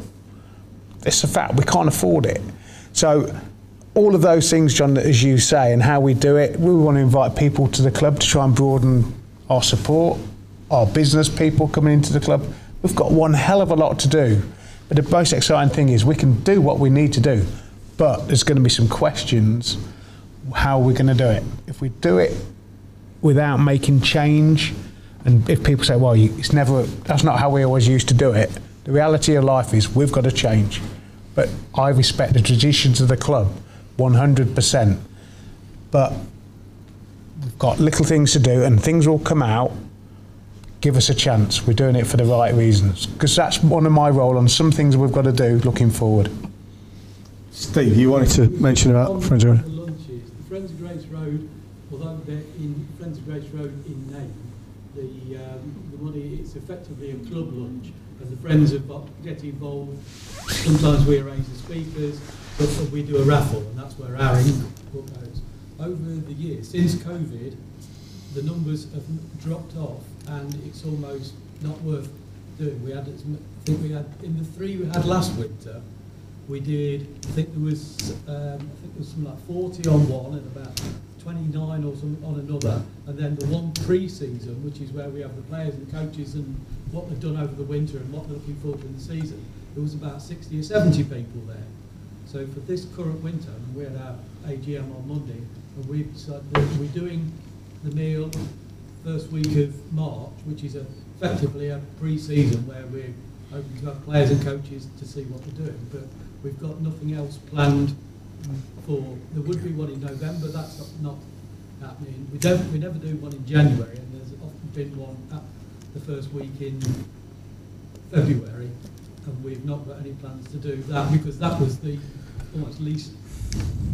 It's a fact. We can't afford it. So all of those things, John, as you say, and how we do it, we want to invite people to the club to try and broaden our support, our business people coming into the club. We've got one hell of a lot to do. But the most exciting thing is we can do what we need to do, but there's going to be some questions how we're going to do it. If we do it without making change, and if people say, well, that's not how we always used to do it, the reality of life is we've got to change. But I respect the traditions of the club 100%. But we've got little things to do, and things will come out. Give us a chance. We're doing it for the right reasons, because that's one of my role on some things we've got to do looking forward. Steve, you wanted to mention about Friends of Grace? The lunches, the Friends of Grace Road, although they're in Friends of Grace Road in name, the money, it's effectively a club lunch, and the Friends get involved. Sometimes we arrange the speakers, but we do a raffle, and that's where our input goes. Over the years, since COVID, the numbers have dropped off, and it's almost not worth doing. I think we had in the 3 we had last winter, we did. I think there was something like 40 on one and about 29 or something on another, and then the one pre-season, which is where we have the players and coaches and what they've done over the winter and what they're looking forward to in the season. There was about 60 or 70 people there. So for this current winter, we had our AGM on Monday, and we've decided that we're doing the meal first week of March, which is effectively a pre-season where we're hoping to have players and coaches to see what we're doing. But we've got nothing else planned for. There would be one in November. That's not happening. We never do one in January, and there's often been one at the first week in February, and we've not got any plans to do that, because that was the almost least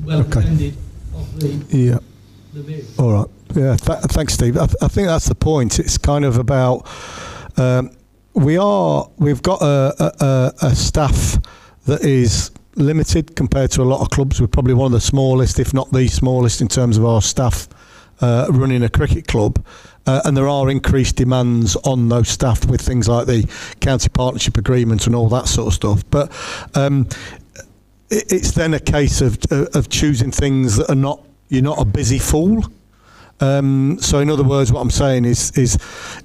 well attended of the meal. All right. Yeah. Thanks, Steve. I think that's the point. It's kind of about we've got a staff that is limited compared to a lot of clubs. We're probably one of the smallest, if not the smallest, in terms of our staff running a cricket club. And there are increased demands on those staff with things like the county partnership agreement and all that sort of stuff. But it's then a case of choosing things that are not, you're not a busy fool. So in other words, what I'm saying is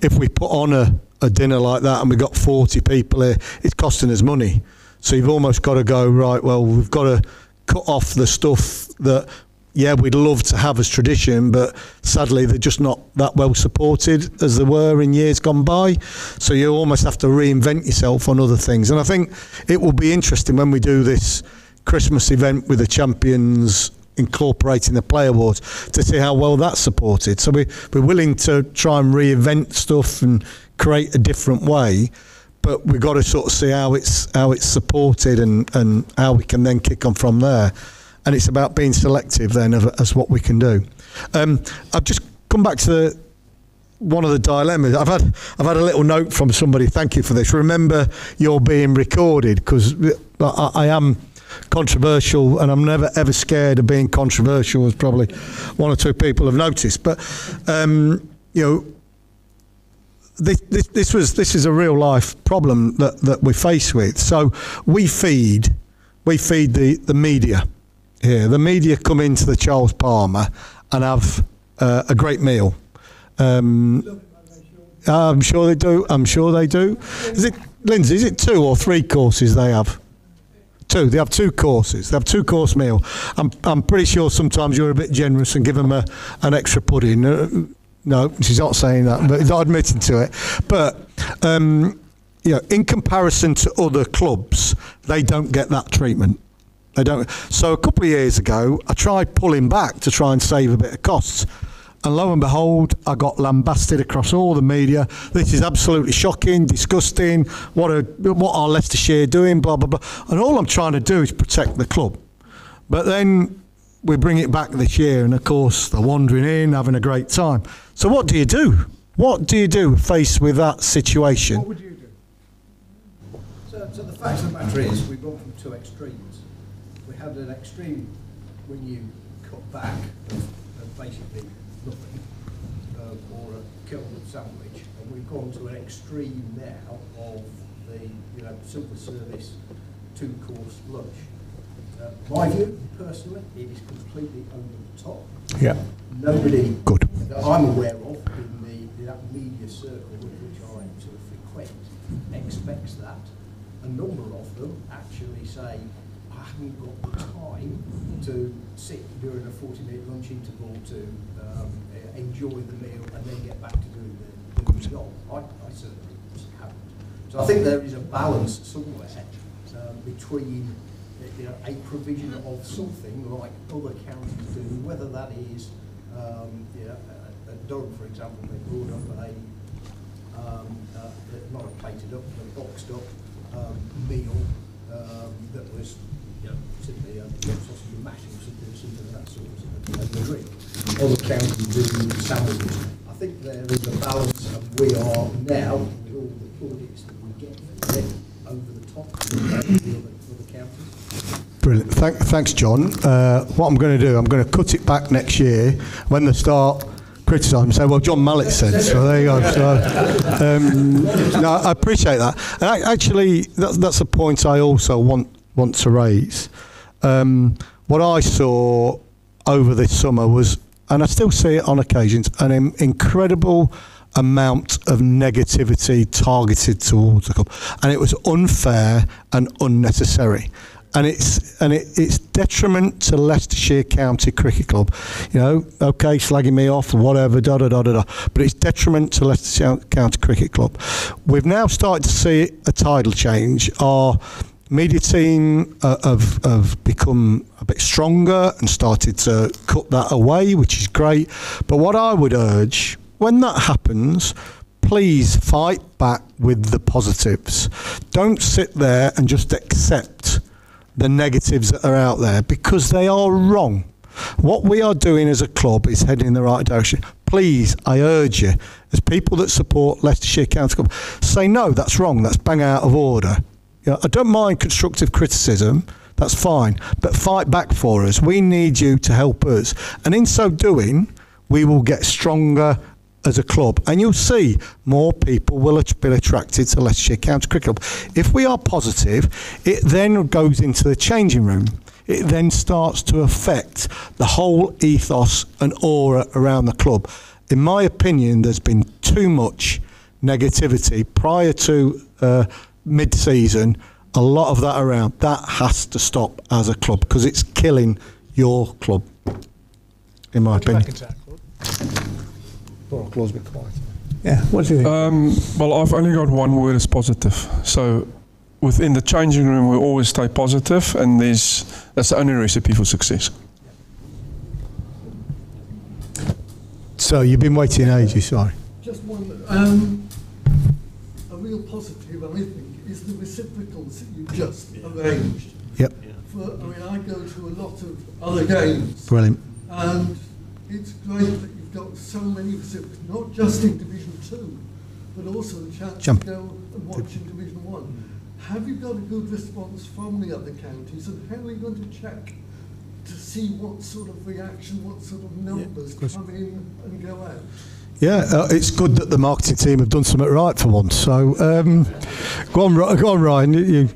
if we put on a dinner like that and we've got 40 people here, it's costing us money. So you've almost got to go, right, well, we've got to cut off the stuff that yeah, we'd love to have as tradition, but sadly they're just not that well supported as they were in years gone by. So you almost have to reinvent yourself on other things. And I think it will be interesting when we do this Christmas event with the champions incorporating the Play Awards to see how well that's supported. So we're willing to try and reinvent stuff and create a different way, but we've got to sort of see how it's supported and how we can then kick on from there. And it's about being selective then as what we can do. I've just come back to one of the dilemmas. I've had a little note from somebody. Thank you for this. Remember, you're being recorded, because I am controversial, and I'm never ever scared of being controversial, as probably one or two people have noticed. But this is a real life problem that we face with. So we feed the media. Here, the media come into the Charles Palmer and have a great meal. I'm sure they do. Is it, Lindsay, is it 2 or 3 courses they have? 2. They have 2 courses. They have 2-course meal. I'm pretty sure sometimes you're a bit generous and give them an extra pudding. No, she's not saying that, but not admitting to it. But in comparison to other clubs, they don't get that treatment. They don't. So a couple of years ago, I tried pulling back to try and save a bit of costs. And lo and behold, I got lambasted across all the media. This is absolutely shocking, disgusting. What are Leicestershire doing? Blah, blah, blah. And all I'm trying to do is protect the club. But then we bring it back this year, and of course, they're wandering in, having a great time. So what do you do? What do you do faced with that situation? What would you do? So the fact of the matter is, we've gone from 2 extremes. We had an extreme when you cut back of basically nothing, or a Kelwood sandwich, and we've gone to an extreme now of the simple service 2-course lunch. My view, personally, it is completely over the top. Yeah. Nobody that I'm aware of in that media circle with which I sort of frequent expects that. A number of them actually say, I haven't got the time to sit during a 40-minute lunch interval to enjoy the meal and then get back to doing the job. I certainly haven't. So I think there is a balance somewhere between a provision of something like other counties do, whether that is, at Durham, for example, they brought up not a plated up, but a boxed up meal that was simply a sausage and mash or something of that sort and the drink. Other counties do sandwiches. I think there is a balance, and we are now, with all the audits that we get, over the top of the other counties. Brilliant. Thanks, John. What I'm going to do, I'm going to cut it back next year when they start criticising and say, well, John Mallett said, so there you go. So, no, I appreciate that. And actually, that's a point I also want to raise. What I saw over this summer was, and I still see it on occasions, an incredible amount of negativity targeted towards the club, and it was unfair and unnecessary. And it's detriment to Leicestershire County Cricket Club. Okay, slagging me off or whatever, but it's detriment to Leicestershire County Cricket Club. We've now started to see a tidal change. Our media team have become a bit stronger and started to cut that away, which is great. But what I would urge, when that happens, please fight back with the positives. Don't sit there and just accept the negatives that are out there, because they are wrong. What we are doing as a club is heading in the right direction. Please, I urge you, as people that support Leicestershire County Club, say no, that's wrong, that's bang out of order. I don't mind constructive criticism, that's fine, but fight back for us. We need you to help us, and in so doing, we will get stronger as a club, and you'll see more people will be attracted to Leicestershire County Cricket Club. If we are positive, it then goes into the changing room. It then starts to affect the whole ethos and aura around the club. In my opinion, there's been too much negativity prior to mid-season, a lot of that around. That has to stop as a club, because it's killing your club. in my opinion. 4 o'clock's a bit quiet. Yeah, what do you think? Well, I've only got one word as positive. So within the changing room, we always stay positive, and that's the only recipe for success. So you've been waiting ages, sorry. Just one, a real positive, I think, is the reciprocals that you've just arranged. Yep. I go to a lot of other games. Brilliant. And it's great that you've got so many reciprocals, not just in Division 2, but also the chance to go and watch in Division 1. Have you got a good response from the other counties, and how are you going to check to see what sort of reaction, what sort of numbers come in and go out? Yeah, it's good that the marketing team have done something right for once. So, go on, Ryan. You.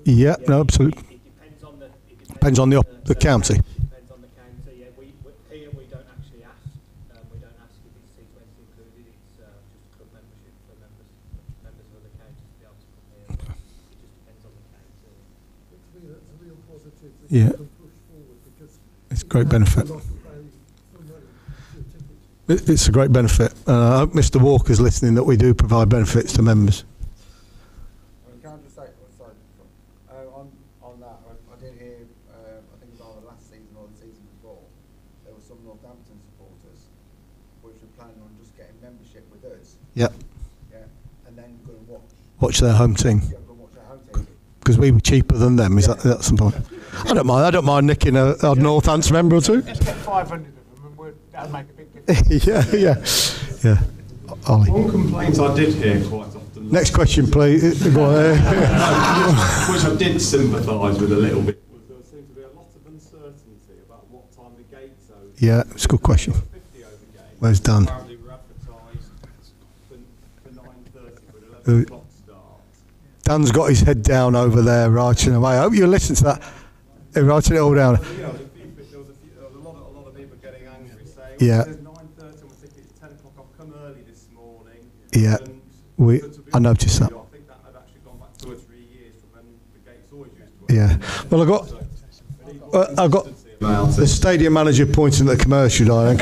Yeah, no, absolutely. It depends on the depends on the county. Depends on the county. Yeah, here we don't actually ask. We don't ask if it's T20 included. It's just club membership for members of the county to be able to come here. It just depends on the county. To me, that's a real positive that Yeah. you can push forward, because It's a great benefit. It's a great benefit. I hope Mr. Walker's listening, that we do provide benefits to members. Can I just say, on that, I did hear, I think it was either last season or the season before, there were some Northampton supporters which were planning on just getting membership with us. Yep. Yeah, and then go and Watch their home team. Because we were cheaper than them. Is that some point? I don't mind nicking a Northampton member or two. Let's get 500 of them, and that'll make a big difference. yeah. Ollie. One complaint I did hear quite often. Next question, please. Go on. Which I did sympathise with a little bit, was there seemed to be a lot of uncertainty about what time the gates open. Yeah, it's a good question. Where's Dan? Apparently we're advertised for 9:30, but 11 o'clock start. Dan's got his head down over there, writing away. I hope you listen to that. He's writing it all down. There was a lot of people getting angry, saying, Yeah. it says 9:30 on the ticket, it's 10 o'clock, I've come early this morning. Yeah, I noticed that. I think that had actually gone back 2 or 3 years from when the gates always used to Yeah. Well, I got the stadium manager pointing at the commercial line.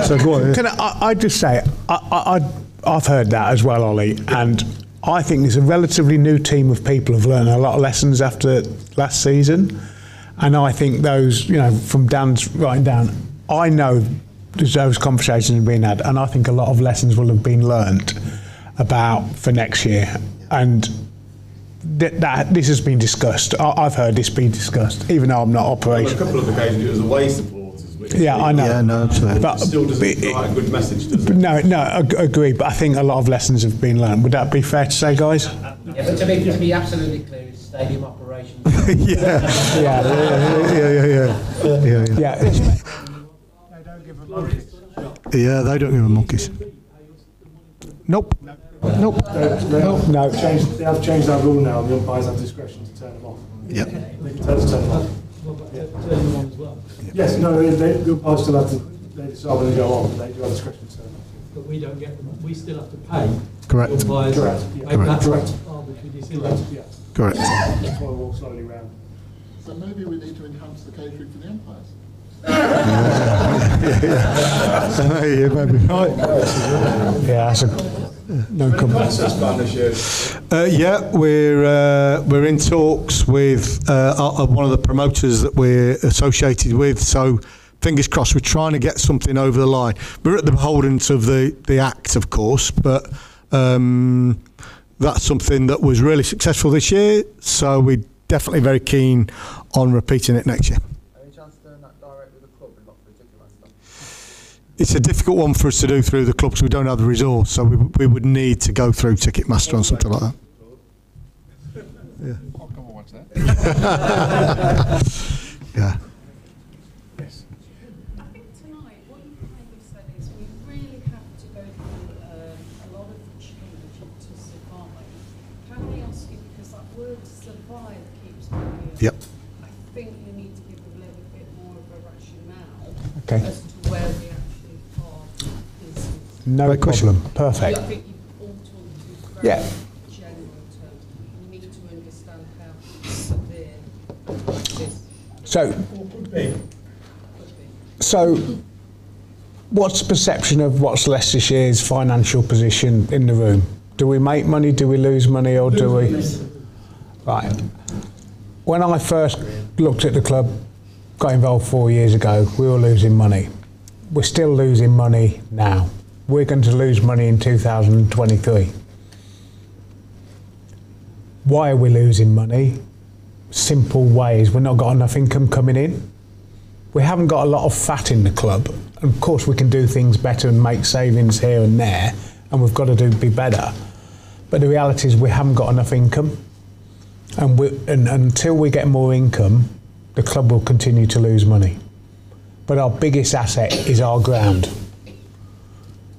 So go on. Can I just say, I've heard that as well, Ollie, and I think there's a relatively new team of people who've learned a lot of lessons after last season, and I think those, from Dan's writing down, I know those conversations have been had, and I think a lot of lessons will have been learnt about for next year, and this has been discussed. I've heard this being discussed, even though I'm not operating. On a couple of occasions it was away supporters. Which I know. Yeah, no, absolutely. But still doesn't write a good message, does it? No, I agree, but I think a lot of lessons have been learned. Would that be fair to say, guys? Yeah, but to be absolutely clear, it's stadium operations. Yeah. Yeah, they don't give a monkeys. Nope. No. They have changed that rule now, and the umpires have discretion to turn them off. Yep. They can turn them off. Turn them on as well. Yes, no, the umpires still have to, they decide when they go on, but they do have discretion to turn them off. But we don't get them, we still have to pay. Correct. The umpires. Correct. Pay Correct. that Correct. arbitrary decision. Yeah. Correct. That's why we'll walk slowly round. So maybe we need to enhance the catering for the umpires. Yeah, maybe right. Yeah, that's no comment. Yeah, we're in talks with one of the promoters that we're associated with. So fingers crossed, we're trying to get something over the line. We're at the beholdens of the Act, of course, but that's something that was really successful this year. So we're definitely very keen on repeating it next year. Any chance of doing that direct with the club and not through Ticketmaster? It's a difficult one for us to do through the club because we don't have the resource, so we would need to go through Ticketmaster on something like that. Yeah. I'll come and watch that. Yeah. Yes. I think tonight what you kind of said is we really have to go through a lot of change to survive. Can I ask you, because that word survive keeps coming up, Yep. I think you need to give a little bit more of a rationale Okay. as to where we actually are. No Great question. problem. Perfect. I think you've all talked in very Yeah. general terms. You need to understand how severe this So, what's the perception of what's Leicestershire's financial position in the room? Do we make money, do we lose money, or do we? Right. When I first looked at the club, got involved 4 years ago, we were losing money. We're still losing money now. We're going to lose money in 2023. Why are we losing money? Simple ways. We've not got enough income coming in. We haven't got a lot of fat in the club. And of course, we can do things better and make savings here and there, and we've got to be better. But the reality is we haven't got enough income. And until we get more income, the club will continue to lose money. But our biggest asset is our ground.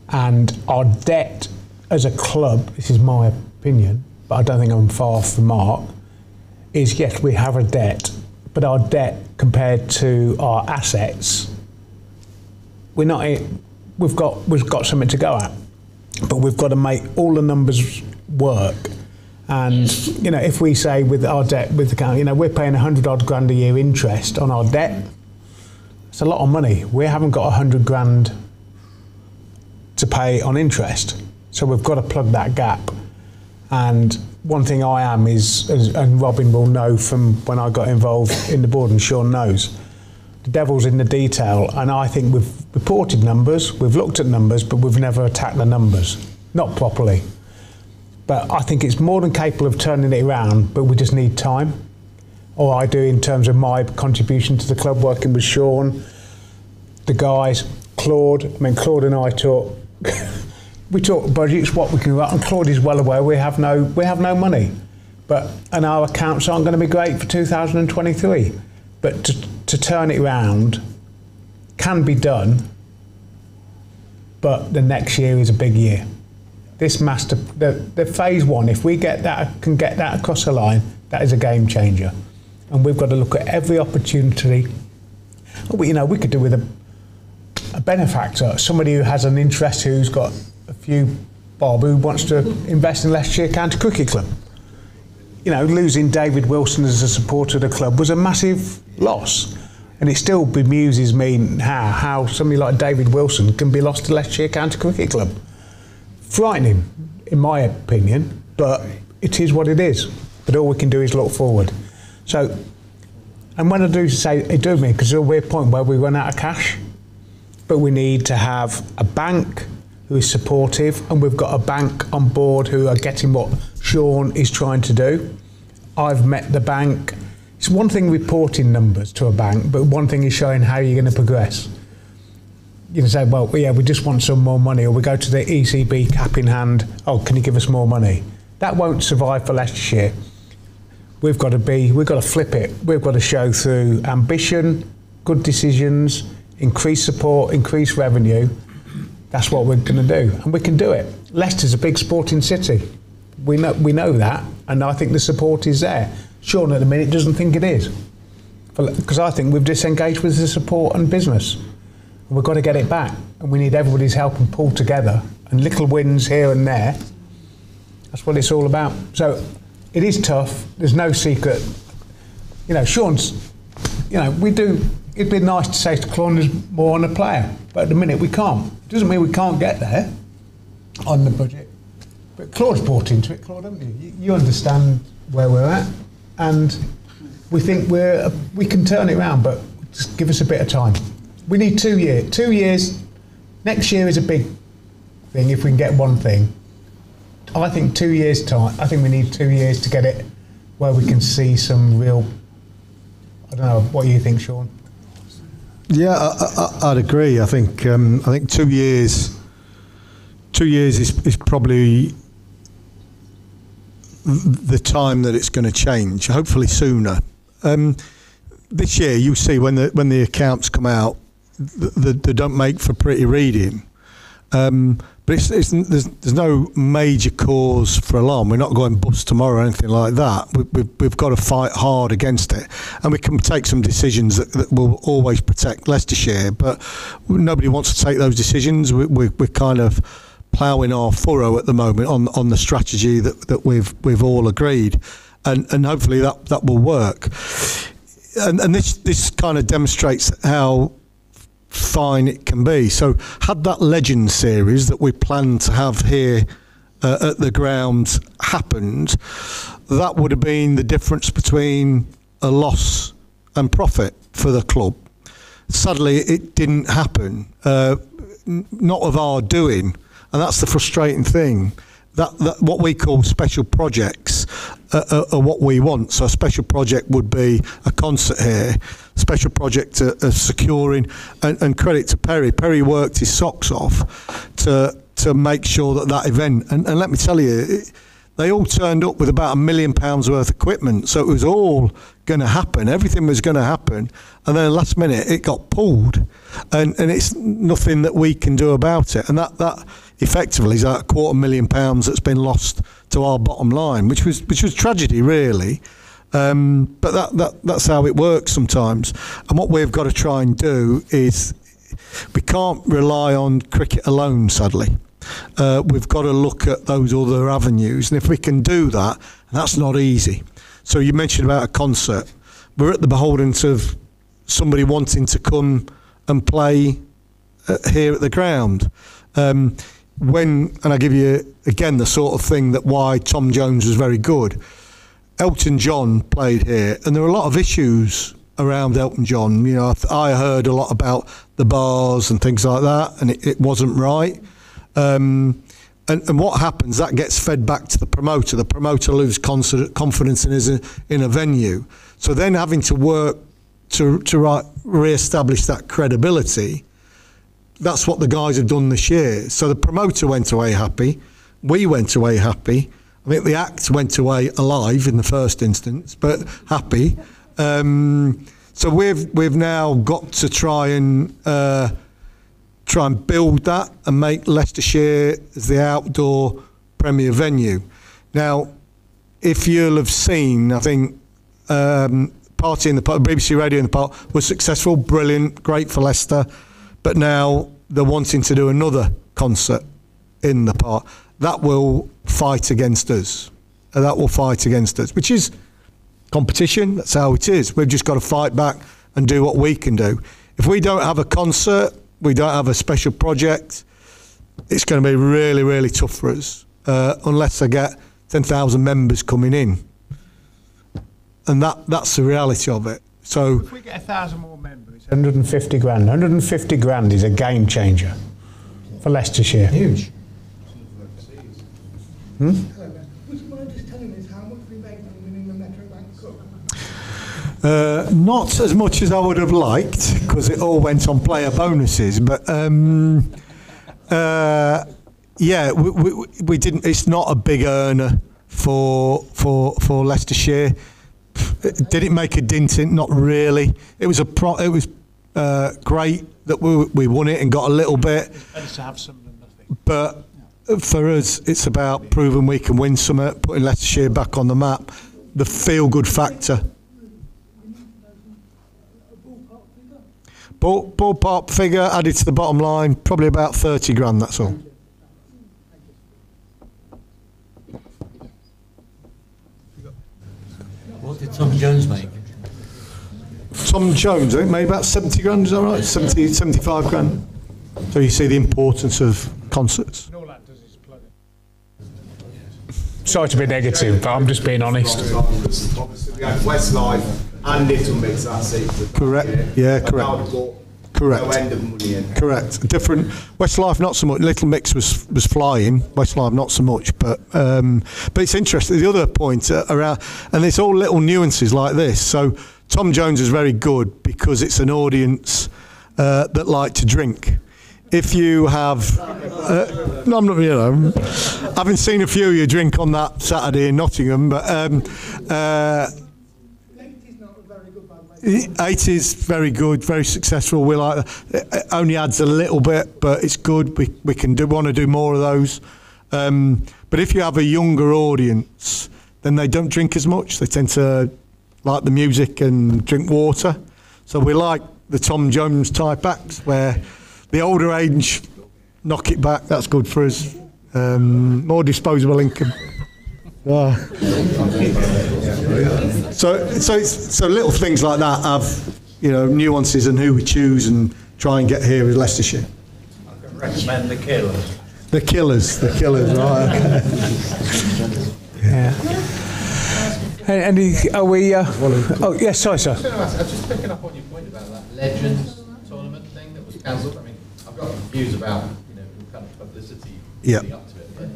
And our debt as a club, this is my opinion, but I don't think I'm far from Mark, is yes, we have a debt, but our debt compared to our assets, we've got something to go at, but we've got to make all the numbers work. And you know, if we say with our debt, with the county, you know, we're paying 100 odd grand a year interest on our debt. It's a lot of money. We haven't got 100 grand to pay on interest, so we've got to plug that gap. And one thing I am is, and Robin will know from when I got involved in the board, and Sean knows, the devil's in the detail. And I think we've reported numbers, we've looked at numbers, but we've never attacked the numbers, not properly. But I think it's more than capable of turning it around, but we just need time. Or I do in terms of my contribution to the club, working with Sean, the guys, Claude. I mean, Claude and I talk. We talk budgets, what we can do, and Claude is well aware we have no money, and our accounts aren't going to be great for 2023. But to turn it around can be done, but the next year is a big year. This the phase one, if we can get that across the line, that is a game changer, and we've got to look at every opportunity. You know, we could do with a benefactor, somebody who has an interest, who's got a few bob, who wants to invest in Leicestershire County Cricket Club. You know, losing David Wilson as a supporter of the club was a massive loss, and it still bemuses me how somebody like David Wilson can be lost to Leicestershire County Cricket Club. Frightening, in my opinion, but it is what it is. But all we can do is look forward. So, and when I do say it do me, because there'll be a point where we run out of cash, but we need to have a bank who is supportive, and we've got a bank on board who are getting what Sean is trying to do. I've met the bank. It's one thing reporting numbers to a bank, but one thing is showing how you're going to progress. You can say, well, yeah, we just want some more money, or we go to the ECB cap in hand, oh, can you give us more money? That won't survive for Leicestershire. We've got to flip it. We've got to show through ambition, good decisions, increased support, increased revenue. That's what we're going to do, and we can do it. Leicester's a big sporting city. We know that, and I think the support is there. Sean at the minute doesn't think it is, because I think we've disengaged with the support and business. We've got to get it back, and we need everybody's help and pull together, and little wins here and there. That's what it's all about. So it is tough. There's no secret. You know, Sean's, you know, it'd be nice to say to Claude there's more on the player, but at the minute we can't. It doesn't mean we can't get there on the budget. But Claude's bought into it, Claude, haven't you? You understand where we're at, and we think we can turn it around, but just give us a bit of time. We need 2 years. 2 years. Next year is a big thing if we can get one thing. I think 2 years' time. I think we need 2 years to get it where we can see some real. I don't know. What do you think, Sean? Yeah, I'd agree. I think 2 years. 2 years is probably the time that it's going to change. Hopefully sooner. This year, you see when the accounts come out, they don't make for pretty reading. But there's no major cause for alarm. We're not going bust tomorrow or anything like that. We've got to fight hard against it, and we can take some decisions that will always protect Leicestershire. But nobody wants to take those decisions. We're kind of ploughing our furrow at the moment on the strategy that we've all agreed, and hopefully that will work. And this kind of demonstrates how fine it can be. So had that Legend series that we planned to have here at the ground happened, that would have been the difference between a loss and profit for the club. Sadly, it didn't happen, not of our doing, and that's the frustrating thing. That what we call special projects are what we want. So a special project would be a concert here, special project of securing, and credit to Perry. Perry worked his socks off to make sure that event, and let me tell you, they all turned up with about £1 million worth of equipment, so it was all going to happen, everything was going to happen, and then last minute it got pulled, and it's nothing that we can do about it, and that effectively is that £250,000 that's been lost to our bottom line, which was tragedy really, but that's how it works sometimes. And what we've got to try and do is, we can't rely on cricket alone, sadly. We've got to look at those other avenues, and if we can do that, and that's not easy. So you mentioned about a concert. We're at the beholdens of somebody wanting to come and play here at the ground. And I give you again the sort of thing that why Tom Jones was very good. Elton John played here, and there were a lot of issues around Elton John. You know, I heard a lot about the bars and things like that, and it wasn't right. And what happens? That gets fed back to the promoter. The promoter loses confidence in a venue. So then having to work to re-establish that credibility. That's what the guys have done this year. So the promoter went away happy. We went away happy. I think the act went away alive in the first instance, but happy. So we've now got to try and build that and make Leicestershire as the outdoor premier venue. Now, if you'll have seen, I think Party in the Park, BBC Radio in the Park was successful, brilliant, great for Leicester. But now they're wanting to do another concert in the park. That will fight against us. Which is competition. That's how it is. We've just got to fight back and do what we can do. If we don't have a concert, we don't have a special project, it's going to be really, really tough for us, unless I get 10,000 members coming in. And that's the reality of it. So if we get 1,000 more members, 150 grand. 150 grand is a game changer for Leicestershire. Huge. Would you mind just telling us how much we made from winning the Metro Bank Cup? Not as much as I would have liked, because it all went on player bonuses. But yeah, we didn't. It's not a big earner for Leicestershire. Did it make a dent in? Not really. It was great that we won it and got a little bit. Better to have some than nothing. But for us, it's about proving we can win something, putting Leicestershire back on the map. The feel-good factor. Ballpark figure added to the bottom line, probably about 30 grand, that's all. What did Tom Jones make? Tom Jones, I think, made about 70 grand, is that right? 70, 75 grand. So you see the importance of concerts. And all that does is plug it. Sorry to be negative, but I'm just being honest. Obviously, we had Westlife and Little Mix that season. Correct. Yeah, correct. Correct. No end of money in. Correct. Different. Westlife not so much. Little Mix was flying. Westlife not so much. But it's interesting. The other point around, and it's all little nuances like this. So Tom Jones is very good because it's an audience that like to drink. if you have, no, I'm not, you know, I haven't seen a few of you drink on that Saturday in Nottingham, but 80's very good, very successful. We like that. It only adds a little bit, but it's good. We want to do more of those. But if you have a younger audience, then they don't drink as much. They tend to like the music and drink water. So we like the Tom Jones type acts where the older age knock it back. That's good for us. More disposable income. So little things like that have, you know, nuances and who we choose and try and get here with Leicestershire. I can recommend the Killers. The Killers, right? Yeah. Are we? Oh, yes, sorry, sir. I was just picking up on your point about that Legends tournament thing that was cancelled. I mean, I've got confused about, you know, the kind of publicity leading up to it, but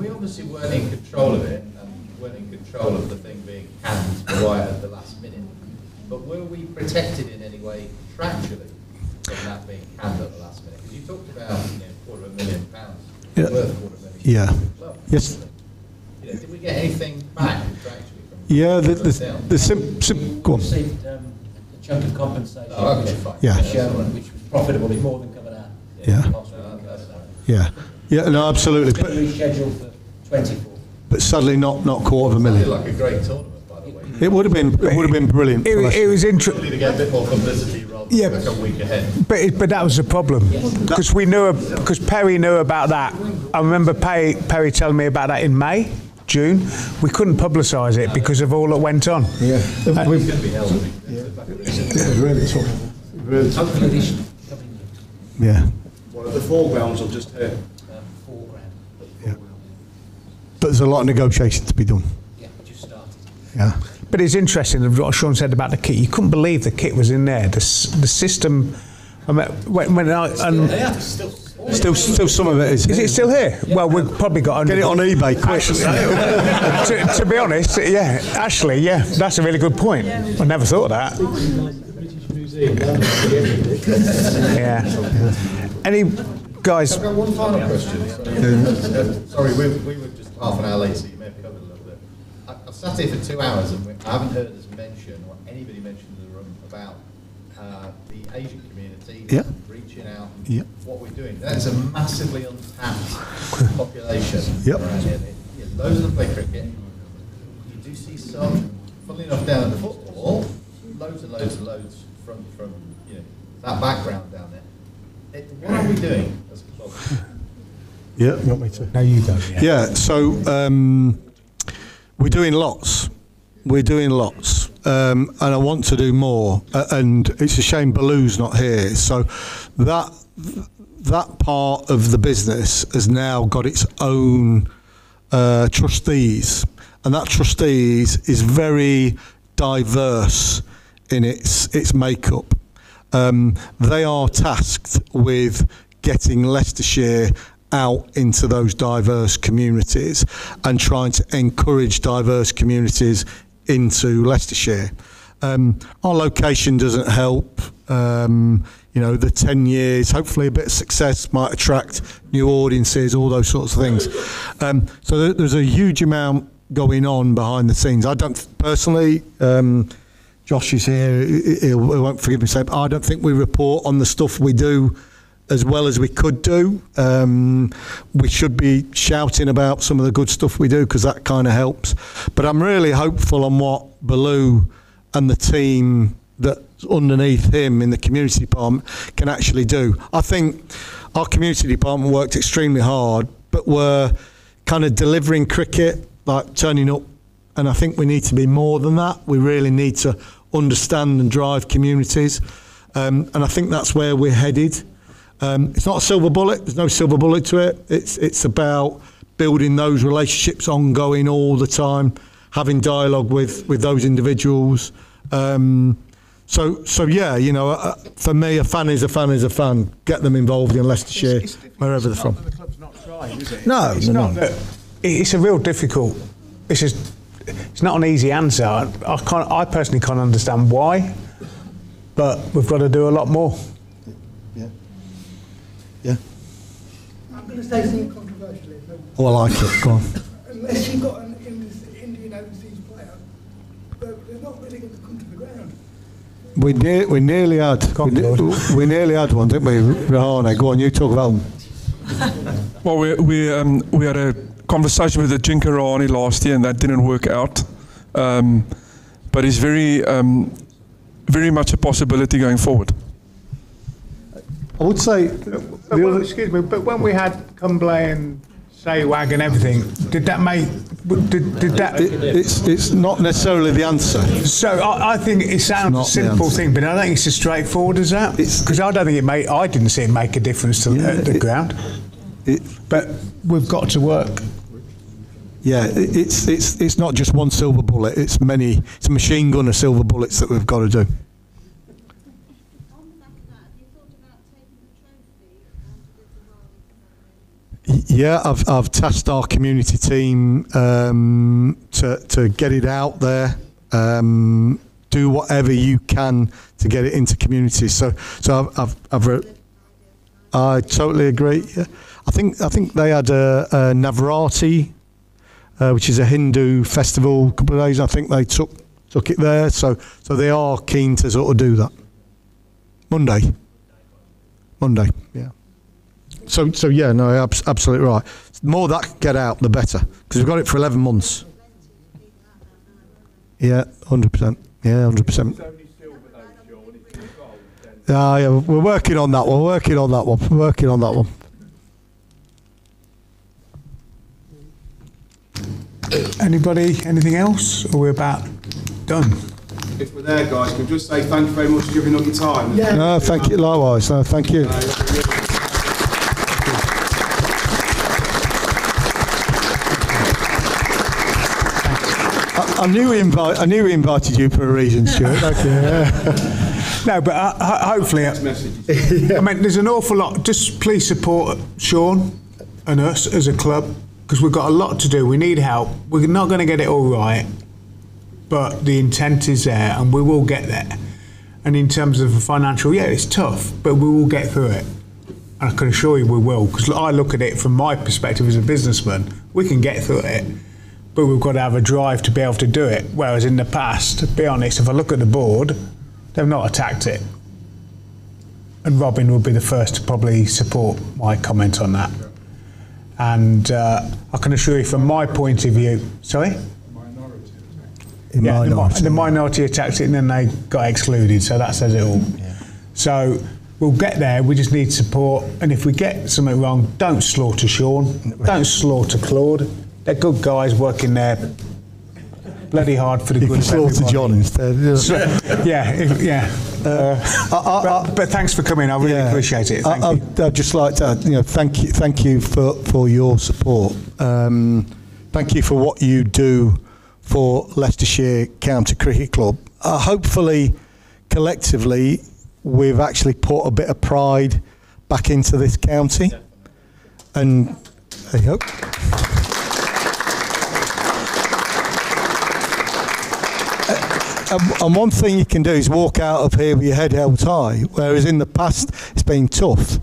we obviously weren't in control of it, and weren't in control of the thing being canned right at the last minute. But were we protected in any way contractually from that being canned at the last minute? Because you talked about, you know, £250,000 worth Yeah. Yes. You know, did we get anything back contractually? Yeah, go on. Received a chunk of compensation, Yeah. which was profitable, it more than covered our costs. Yeah, no, absolutely. But rescheduled for 24. But sadly, not $250,000. Like a great tournament, by the way. It would have been brilliant. It was interesting to get a bit more publicity rather than like a week ahead. But that was the problem because because Perry knew about that. I remember Perry telling me about that in June. We couldn't publicise it because of all that went on. Yeah, It's going to be held. it was really tough. Yeah. Well, the foregrounds are just here. Yeah. But there's a lot of negotiation to be done. Yeah, just started. Yeah. But it's interesting what Sean said about the kit. You couldn't believe the kit was in there. The system. I mean, when I Still some of it is. Is it still here? Well, we've probably got. Get it on eBay quick. to be honest, yeah, Ashley, yeah, that's a really good point. I never thought of that. Yeah. Any guys? I've got one final question. Sorry, we were just half an hour late, so you may have covered a little bit. I've sat here for 2 hours and I haven't heard us mention or anybody mention in the room about the Asian community reaching out and what we're doing. That's a massively untapped population around here. Loads of them play cricket. You do see some, funnily enough, down at the football, loads and loads and loads from you know, that background down there. What are we doing as a club? Yeah, you want me to? No, you go. Yeah, so we're doing lots. We're doing lots. And I want to do more. And it's a shame Baloo's not here. So that part of the business has now got its own trustees. And that trustees is very diverse in its makeup. They are tasked with getting Leicestershire out into those diverse communities and trying to encourage diverse communities into Leicestershire. Our location doesn't help. You know, the 10 years, hopefully a bit of success might attract new audiences, all those sorts of things. So there's a huge amount going on behind the scenes. I don't personally, Josh is here, he won't forgive me saying, I don't think we report on the stuff we do as well as we could do. We should be shouting about some of the good stuff we do because that kind of helps. But I'm really hopeful on what Baloo and the team that's underneath him in the community department can actually do. I think our community department worked extremely hard, but we're kind of delivering cricket, like turning up, and I think we need to be more than that. We really need to understand and drive communities, and I think that's where we're headed. It's not a silver bullet. There's no silver bullet to it. It's about building those relationships ongoing all the time, having dialogue with those individuals. So yeah, you know, for me, a fan is a fan is a fan. Get them involved in Leicestershire, wherever they're from. The club's not trying, is it? No, it's a real difficult. It's not an easy answer. I personally can't understand why, but we've got to do a lot more. Yeah. I'm going to say something controversially. But Oh, I like it. Go on. unless you've got an Indian overseas player, they're not really going to come to the ground. We nearly had we nearly had one, didn't we, Rahane? Go on, you talk about them. Well, we had a conversation with the Jinkarani last year, and that didn't work out. But it's very much a possibility going forward. I would say. Excuse me, but when we had Cumblay and Saywag and everything, did that make? Did that? It's not necessarily the answer. So I think it sounds a simple thing, but I don't think it's as straightforward as that. Because I don't think it made. I didn't see it make a difference to the ground. But we've got to work. Yeah, it's not just one silver bullet. It's many. It's a machine gun of silver bullets that we've got to do. Yeah, I've tasked our community team to get it out there. Do whatever you can to get it into communities. So I totally agree. Yeah. I think they had a Navratri, which is a Hindu festival, a couple of days. I think they took it there. So they are keen to sort of do that. Monday. Yeah. So yeah, no, absolutely right. The more that can get out, the better, because we've got it for 11 months. Yeah, 100%. Yeah, 100%. Yeah, we're working on that one. Anybody? Anything else? Or we're about done? If we're there, guys, can we just say thank you very much for giving up your time? Yeah. No, thank you. Likewise. No, thank you. I knew we invited you for a reason, Stuart. Thank you. No, but hopefully, I mean, there's an awful lot. Just please support Sean and us as a club, because we've got a lot to do. We need help. We're not going to get it all right, but the intent is there, and we will get there. And in terms of the financial, yeah, it's tough, but we will get through it. And I can assure you we will, because I look at it from my perspective as a businessman. We can get through it, but we've got to have a drive to be able to do it. Whereas in the past, to be honest, if I look at the board, they've not attacked it. And Robin would be the first to probably support my comment on that. And I can assure you from my point of view, sorry? The minority attacked it and then they got excluded, so that says it all. Yeah. So we'll get there, we just need support. And if we get something wrong, don't slaughter Sean, don't slaughter Claude. They're good guys working there bloody hard for the good of everybody. Slaughter John instead. Yeah. But thanks for coming. I really appreciate it. Thank you. I'd just like to, thank you for your support. Thank you for what you do for Leicestershire County Cricket Club. Hopefully, collectively, we've actually put a bit of pride back into this county. And there you go. And one thing you can do is walk out of here with your head held high, whereas in the past it's been tough.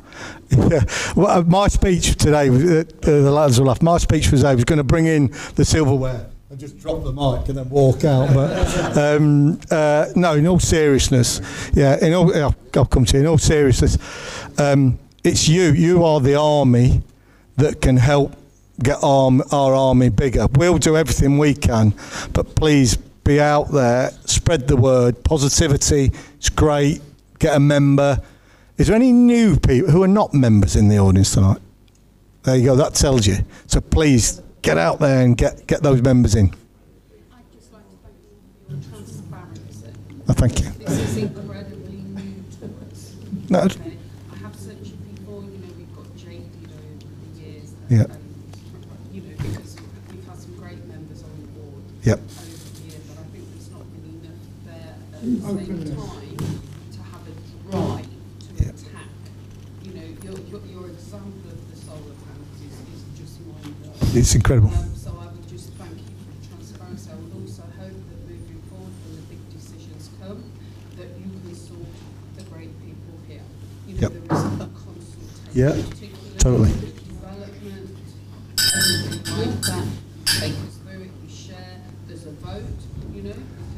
Yeah. Well, my speech today, the lads will laugh, my speech was I was going to bring in the silverware and just drop the mic and then walk out. But no, in all seriousness, I'll come to you. In all seriousness, it's you are the army that can help get our army bigger. We'll do everything we can, but please be out there, spread the word. Positivity, it's great. Get a member. Is there any new people who are not members in the audience tonight? There you go, that tells you. So please get out there and get those members in. I'd just like to thank you for your transparency. Oh, thank you. This is incredibly new to us. No. Okay. I have said to you before, we've got jaded over the years. Yeah. Because we've had some great members on the board. Yep. At the same time, to have a drive to attack. Your example of the solar panels is just mind-blowing. It's incredible. So I would just thank you for the transparency. I would also hope that moving forward, when the big decisions come, that you consult the great people here. There is a consultation Yeah, totally. Development, everything like that. Take us through it, we share, there's a vote, you know.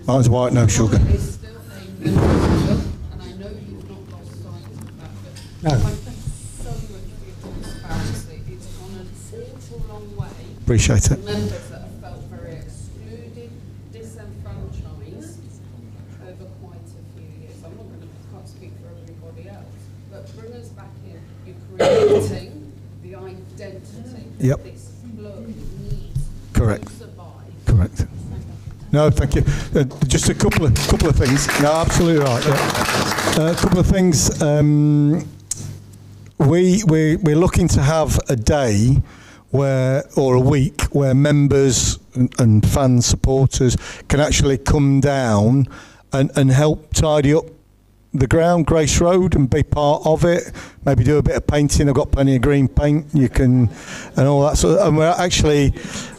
Mine's white, no sugar. It's still a members club, and I know you've not lost sight of that, but No. thank you so much for your transparency. It's gone an awful long way. Appreciate it. Members that have felt very excluded, disenfranchised over quite a few years. I'm not going to, can't speak for everybody else, but bring us back in. You're creating the identity Yep. this club needs Correct. to survive. Correct. No, thank you. Just a couple of things. No, absolutely right. Yeah. A couple of things. We're looking to have a day or a week where members and fan supporters can actually come down and help tidy up the ground, Grace Road, and be part of it. Maybe do a bit of painting. I've got plenty of green paint. You can, and all that sort of, and we're actually.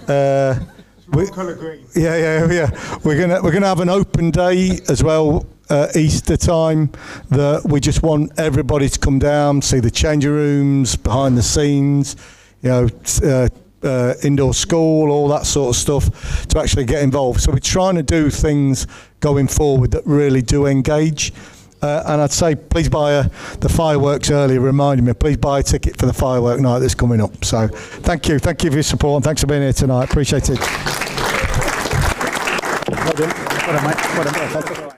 Colour green. Yeah. We're gonna have an open day as well, Easter time. That we just want everybody to come down, see the changing rooms, behind the scenes, indoor school, all that sort of stuff, to actually get involved. So we're trying to do things going forward that really do engage. And I'd say please buy the fireworks earlier, reminding me, please buy a ticket for the firework night that's coming up. So thank you for your support, and thanks for being here tonight. Appreciate it. Well done, mate. Well done.